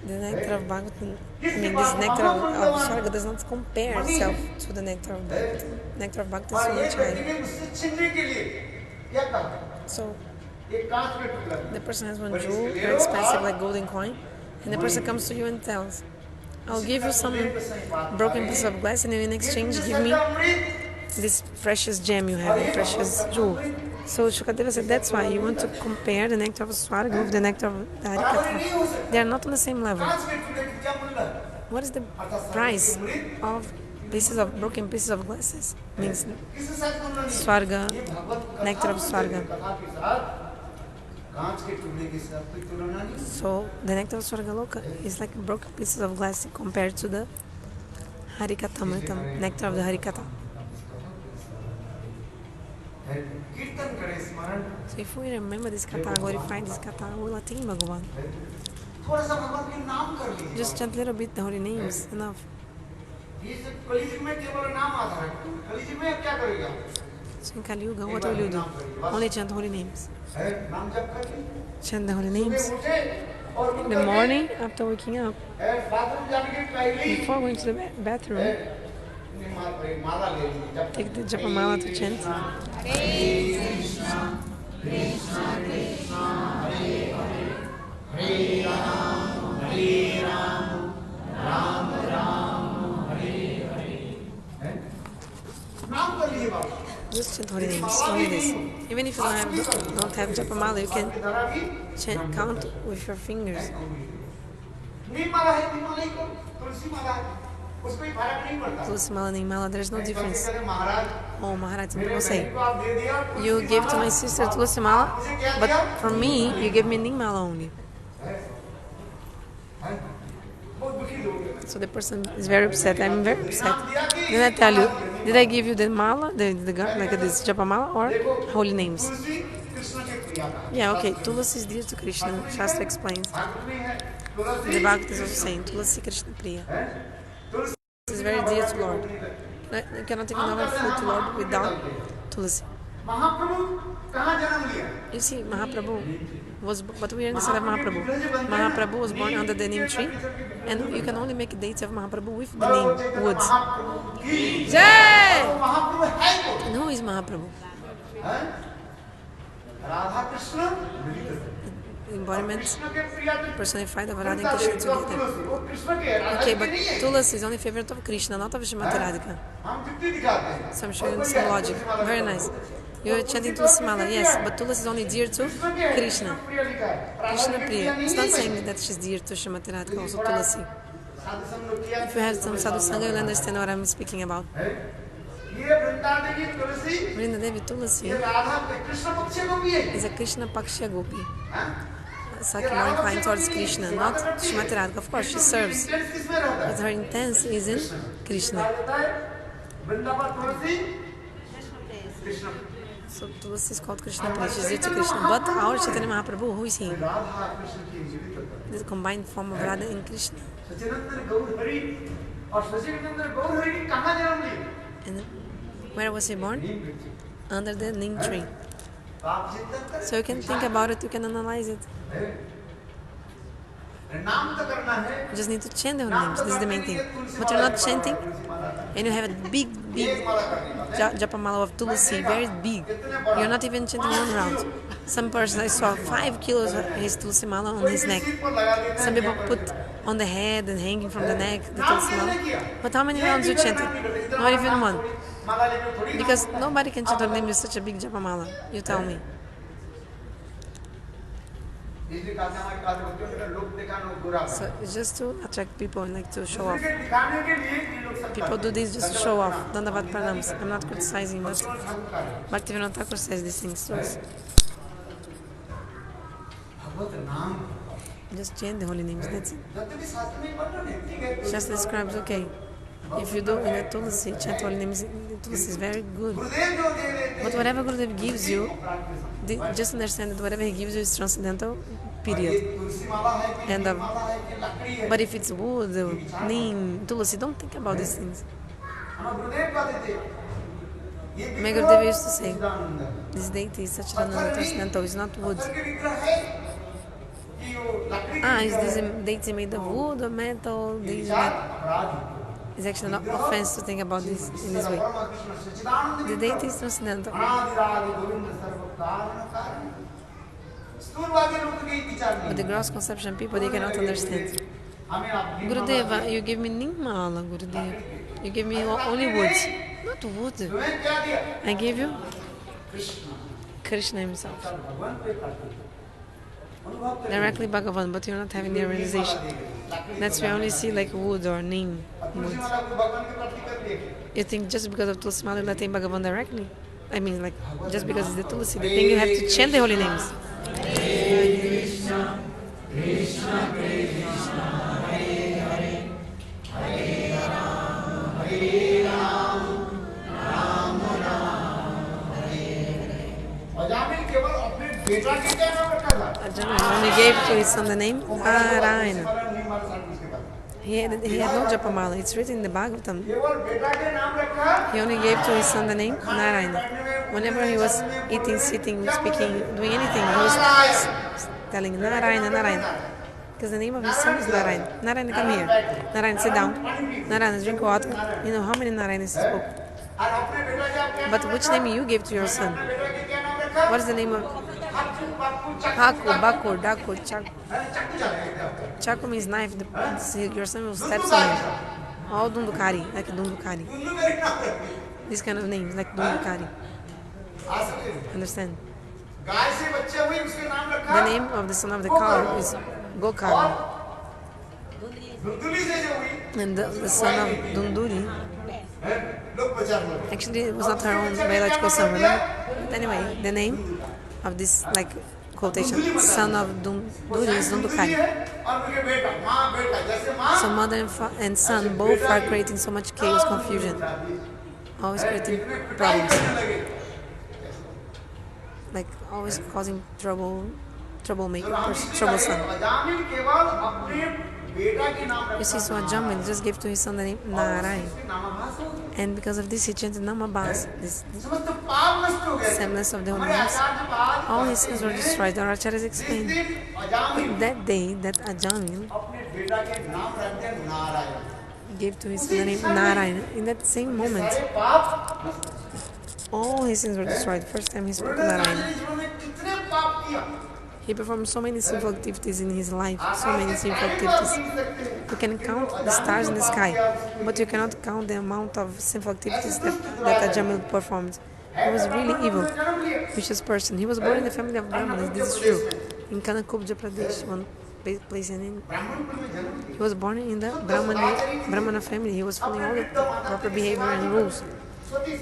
the nectar of Bhagavatam, this nectar of Swarga does not compare itself to the nectar of Bhagavatam. Nectar of Bhagavatam is so much higher. So, the person has one jewel, very expensive, like golden coin, and the person comes to you and tells, I'll give you some broken piece of glass, and in exchange give me this precious gem you have, a precious jewel. So Sukadeva said, that's why you want to compare the nectar of Swarga with the nectar of the hari-katha. They are not on the same level. What is the price of broken pieces of glasses? Means Swarga, nectar of Swarga. So the nectar of Swargaloka is like broken pieces of glass compared to the hari-katha, nectar of the hari-katha. So if we remember this katha, glorify this katha, we will attain Bhagavan. Just chant a little bit the holy names, enough. So in Kali-yuga, what will you do? Only chant holy names. Chant the holy names. In the morning, after waking up, before going to the bathroom, take the japamala to chant. Hare Krishna, Krishna Krishna, Hare Hare, Hare Rama, Hare Rama, Rama Rama, Hare Hare. Just chant holy names, only this. Even if you don't have japamala, you can count with your fingers. Tulsi mala, nirmala, there's no difference. Oh, Maharaj, some people say, you gave to my sister Tulsi mala, but for me, you gave me nirmala only. So the person is very upset. I'm very upset. Then I tell you, did I give you the mala, like this japamala, or holy names? Yeah, okay. Tulsi is dear to Krishna. Shastra explains. The Bhagavad is also saying Tulsi Krishna priya. Tulsi is very dear to Lord. You cannot even offer food to Lord without Tulsi. You see, Mahaprabhu was, but we are in the side of Mahaprabhu. Mahaprabhu was born under the neem tree, and you can only make dates of Mahaprabhu with the neem woods. Jai! And who is Mahaprabhu? Embodiment personified of Radha and Krishna together. Okay, but Tulasi is only favorite of Krishna, not of Srimati Radhika. So I'm showing some logic. Very nice. You're chanting Tulsi Mala, yes, but Tulasi is only dear to Krishna. Krishna Priya. It's not saying that she's dear to Srimati Radhika, also Tulasi. If you have some sadhu sangha, you'll understand what I'm speaking about. Vrinda Devi Tulasi is a Krishna Paksha Gopi. Sakhi more inclined towards Krishna, not Srimati Radhika. Of course, she serves, but her intent is in Krishna. So Tulasi is called Krishna Priya, she's dear to Krishna. But our Chaitanya Mahaprabhu, who is he? The combined form of Radha and Krishna. And where was he born? Under the neem tree. So you can think about it, you can analyze it. You just need to chant the holy names, this is the main thing. But you're not chanting, and you have a big japamala of Tulasi, very big. You're not even chanting one round. Some person I saw 5 kilos of his Tulasi mala on his neck. Some people put on the head and hanging from the neck the Tulasi mala. But how many rounds you chanted? Not even one. Because nobody can chant the name with such a big japamala. You tell me. So it's just to attract people and like to show off. People do this just to show off. Dandavat pranams. I'm not criticizing, but Bhaktivinoda Thakur says these things to us. Just chant the holy names, that's it. Shastra describes, okay, if you do in a Tulasi, chant holy names, Tulasi is very good. But whatever Gurudev gives you, just understand that whatever he gives you is transcendental, period. And but if it's wood, neem, Tulasi, don't think about these things. My Gurudev used to say, this deity is such an transcendental, it's not wood. Is this deity made of wood or metal? It's actually not offense to think about this in this way. The deity is transcendental. But the gross conception people, they cannot understand. Gurudeva, you give me nirmala, Gurudeva. You give me only woods, not wood. I gave you Krishna himself. Directly Bhagavan, but you're not having the realization. That's why you only see like wood or neem wood. You think just because of Tulsi Mala you'll attain Bhagavan directly? I mean, like, just because it's the Tulsi, they think you have to chant the holy names. Ajamil only gave to his son the name Narayana. He had no Japamala. It's written in the Bhagavatam. He only gave to his son the name Narayana. Whenever he was eating, sitting, speaking, doing anything, he was telling Narayana, Narayana. Because the name of his son is Narayana. Narayana, come here. Narayana, sit down. Narayana, drink water. You know how many Narayanas he spoke. But which name you gave to your son? What is the name of Haku, Baku, Daku, Chaku? Chaku means knife. Your son will step on him. All Dundukari, like Dundukari. This kind of names, like Dundukari. Understand? The name of the son of the cow is Gokar. And the son of Dunduri, actually it was not her own biological son, remember? But anyway, the name of this, like, quotation, son of Dunduri is Dundukari. So mother and son both are creating so much chaos, confusion, always creating problems, like always causing troublemaker, troublesome. You see, so Ajamil just gave to his son the name Narayan. And because of this, he chanted nama-bhajana, this semblance of the holy names. All his sins were destroyed. Our acharyas explained that day that Ajamil gave to his son the name Narayan. In that same moment, all his sins were destroyed. First time he spoke Narayan. He performed so many sinful activities in his life, so many sinful activities. You can count the stars in the sky, but you cannot count the amount of sinful activities that Ajamil performed. He was really evil, vicious person. He was born in the family of Brahmanas, this is true, in Kanakubja Pradesh, one place in India. He was born in the Brahmana family. He was following all the proper behavior and rules. He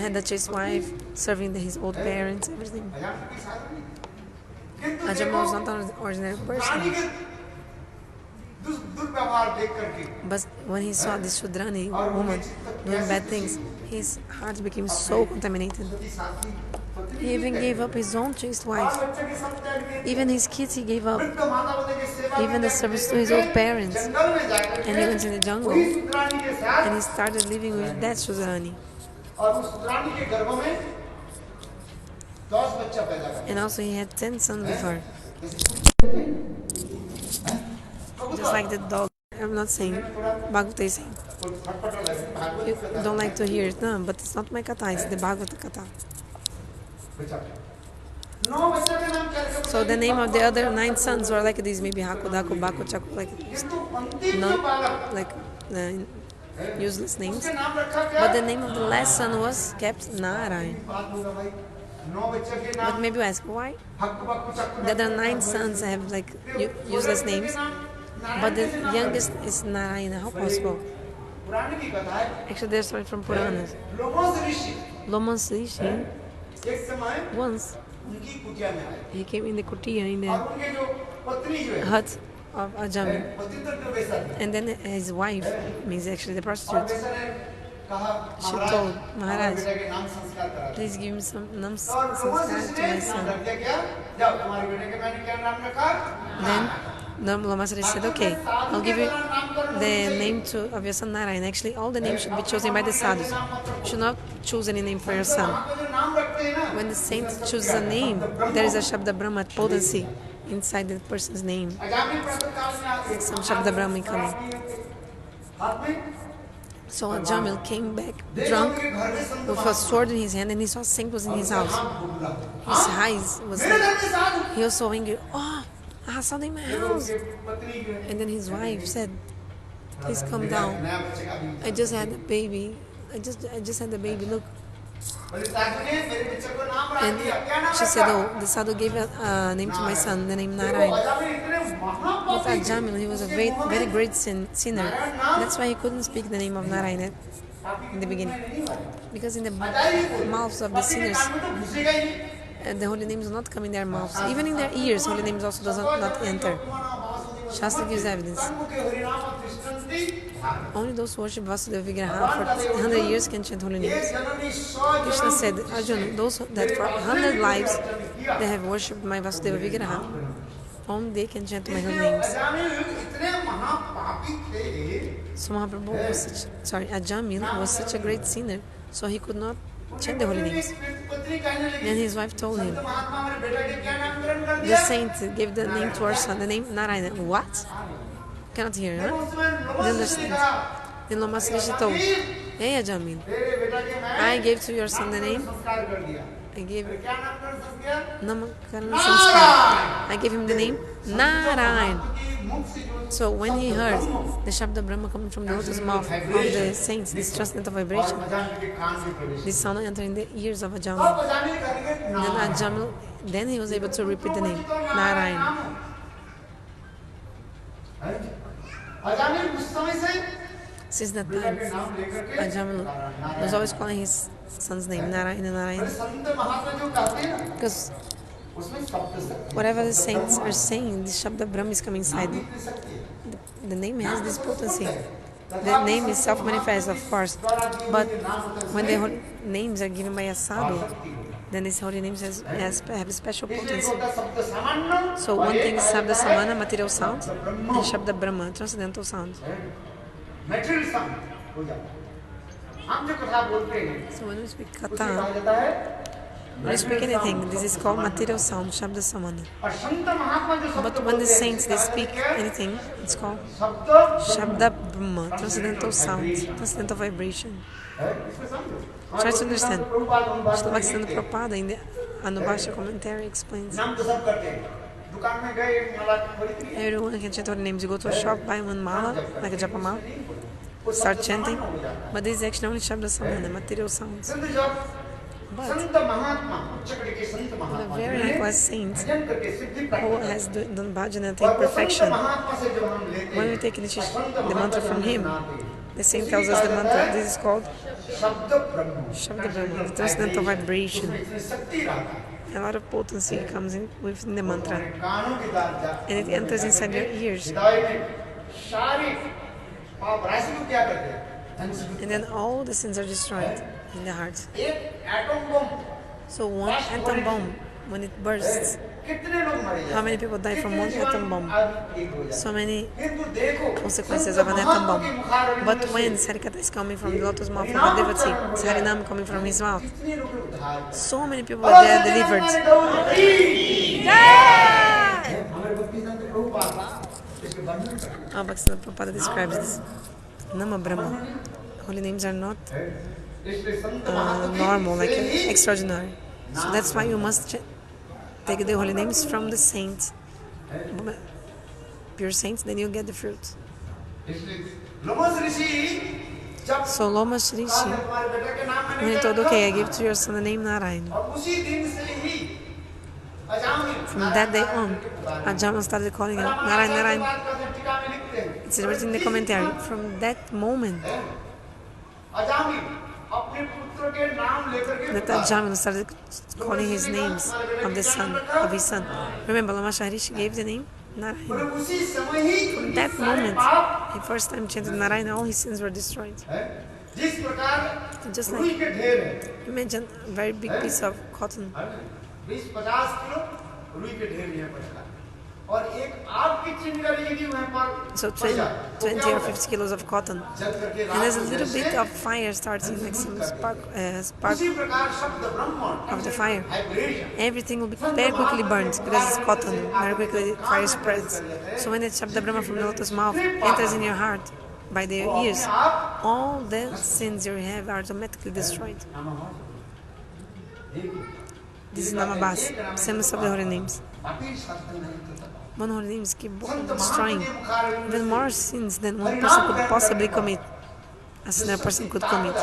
had a chaste wife, serving his old parents, everything. Ajamil was not an ordinary person. But when he saw this Shudrani woman doing bad things, his heart became so contaminated. He even gave up his own chaste wife. Even his kids he gave up. Even the service to his old parents. And he went in the jungle and he started living with that Shudrani. And also he had 10 sons with her. Just like the dog. I'm not saying, Bhagavata is saying. You don't like to hear it, no, but it's not my katha, it's the Bhagavata katha. So the name of the other 9 sons were like this, maybe Haku, Daku, Baku, Chaku, like useless names. But the name of the last son was kept Narayan. But maybe you ask, why? The other 9 sons have like useless names, but the youngest is Narayana. How possible? Actually, there's story from Puranas. Lomas Rishi, once, he came in the kutia, in the hut of Ajamil. And then his wife, means actually the prostitute, she told Maharaj, please give me some nam sanskar to my son. Then Lamasari said, okay, I'll give you the name of your son Narayan. Actually, all the names should be chosen by the sadhus. You should not choose any name for your son. When the saint chooses a name, there is a Shabda Brahma potency inside the person's name. Some Shabda Brahma coming. So Ajamil came back drunk with a sword in his hand, and he saw a saint was in his house. His eyes was like, he was so angry. Oh, I saw them in my house. And then his wife said, please come down. I just had a baby. I just had a baby, look. And she said, oh, the sadhu gave a name to my son, the name Narayan. But Ajamil, he was a very, very great sinner. That's why he couldn't speak the name of Narayan in the beginning. Because in the mouths of the sinners, the holy names will not come in their mouths. Even in their ears, holy names also does not enter. Shastra gives evidence. Only those who worship Vasudeva Vigraha for 100 years can chant holy names. Krishna said, Arjuna, those that for 100 lives they have worshipped my Vasudeva Vigraha, only they can chant my holy names. So Mahaprabhu was Ajamil was such a great sinner, so he could not chant the holy names. Then his wife told him, the saint gave the name to our son, the name Narayana. What? Cannot hear, huh? Then understand. Then Lama Srishi told, hey Ajamil, I gave to your son the name, I gave Namakarana Sanskar. I gave him the name Narayan. So when he heard the Shabda Brahma coming from the lotus mouth of the saints, this transcendental vibration, this sound entered in the ears of Ajamil. Then he was able to repeat the name Narayan. Since that time, Ajamil was always calling his son's name Narayana. Because whatever the saints are saying, the Shabda Brahma is coming inside. The name has this potency. The name is self-manifest, of course. But when the holy names are given by a sadhu, then these holy names have a special potency. So one thing is Shabda Samana, material sound, and Shabda Brahma, transcendental sound. So when we speak katha, when we speak anything, this is called material sound, Shabda Samana. But when the saints, they speak anything, it's called Shabda Brahma, transcendental sound, transcendental vibration. Try to understand. Srila Bhaktivinoda Prabhupada in the Anubhasha commentary explains. Everyone can chant holy names. You go to a shop, buy one mala, like a japa mala, start chanting. But this is actually only Shabda Samana, material sounds. But the very high class saint who has done bhajana to perfection, when we take the mantra from him, the saint tells us the mantra. This is called Shabda Brahma, the transcendental vibration. A lot of potency comes in within the mantra, and it enters inside your ears. And then all the sins are destroyed in the heart. So one atom bomb, when it bursts, how many people die from one atom bomb? So many consequences of an atom bomb. But when hari-katha is coming from the lotus mouth of a devotee, it's harinam coming from his mouth, so many people are there delivered. Bhaktivinoda Prabhupada describes this. Nama-Brahma. Holy names are not normal, like extraordinary. So that's why you must take the holy names from the saints, pure saints, then you get the fruit. So Loma Shrishi, when he told, okay, I give to your son the name Narayan. From that day on, Ajamil started calling him Narayan. It's written in the commentary. From that moment, that Ajamil started calling his names of his son. Remember, Lama Shaharishi gave the name Narayan. From that moment, the first time chanted Narayan, all his sins were destroyed. Just like, imagine a very big piece of cotton. So 20 or 50 kilos of cotton, and as a little bit of fire starts in, like some spark of the fire, everything will be very quickly burned because it's cotton. Very quickly the fire spreads. So when the Shabda Brahma from the lotus mouth enters in your heart by the ears, all the sins you have are automatically destroyed. This is nama-bhajana, same as of the holy names. One holy names keep destroying even more sins than one person could possibly commit, a sinner person could commit.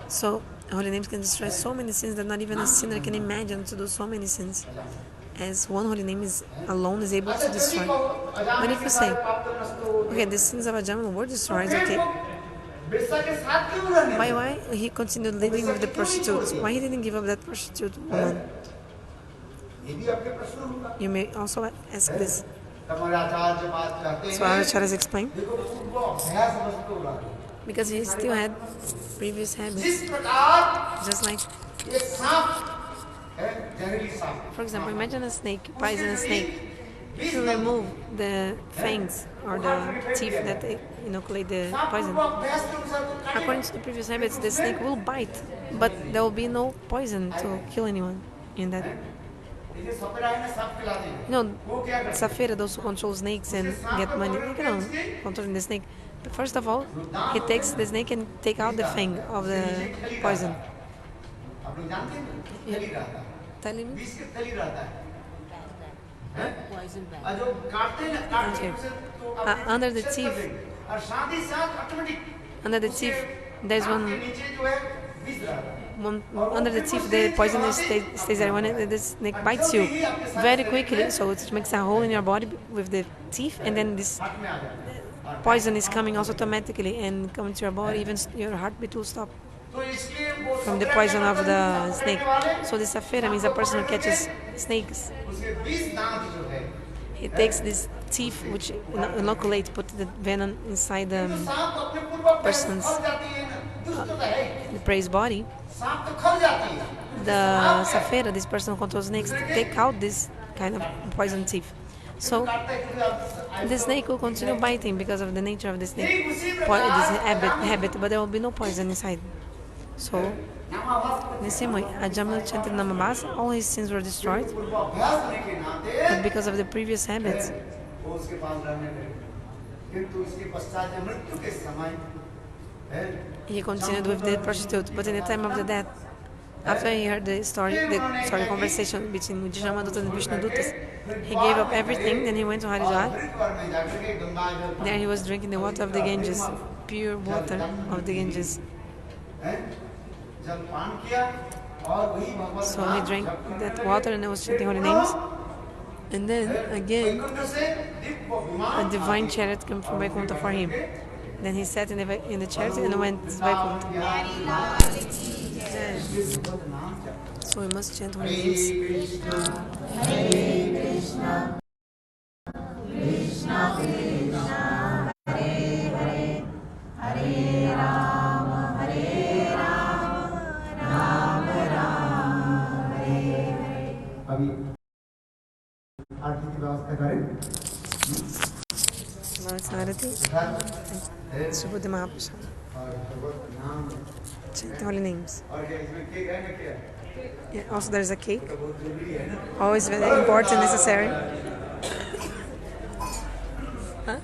So holy names can destroy so many sins that not even a sinner can imagine to do so many sins, as one holy name alone is able to destroy. But if you say, okay, the sins of Ajamil were destroyed, okay, Why he continued living with the prostitutes? Why he didn't give up that prostitute woman? You may also ask this. So our acharyas explain. Because he still had previous habits. Just like, for example, imagine a snake, poisonous snake. If you remove the fangs or the teeth that inoculate the poison, according to the previous habits, the snake will bite, but there will be no poison to kill anyone in that. Safira, those who control snakes and get money, controlling the snake. But first of all, he takes the snake and take out the fang of the poison. Yeah. Tali means? Poison bag. Okay. Under the teeth, there's one. Under the teeth, the poison stays there. When the snake bites you very quickly, so it makes a hole in your body with the teeth, and then this poison is coming also automatically and coming to your body. Even your heartbeat will stop from the poison of the snake. So the safira means a person who catches snakes. He takes this teeth which inoculate, put the venom inside the person's the prey's body. The safira, this person who controls snakes, take out this kind of poison teeth. So the snake will continue biting because of the nature of the snake, this habit, but there will be no poison inside. So, in the same way, Ajamil chanted nama-bhajana, all his sins were destroyed, but because of the previous habits. He continued with the prostitute, but in the time of the death, after he heard the conversation between Ujjayamadutta and Vishnudutas, he gave up everything, then he went to Haridwar. There he was drinking the water of the Ganges, pure water of the Ganges. So he drank that water and I was chanting holy names. And then again, a divine chariot came from Vaikunta for him. Then he sat in the chariot and went to Vaikunta. So we must chant holy names. Hare Krishna, Krishna Krishna, Hare Hare, Hare Rama, Hare Rama, Rama Rama, Hare Hare. अभी आरती की व्यवस्था करें. Sarati, Sukadeva Maharaja. Chant holy names. Yeah, also there's a cake. Always very important, necessary. Huh?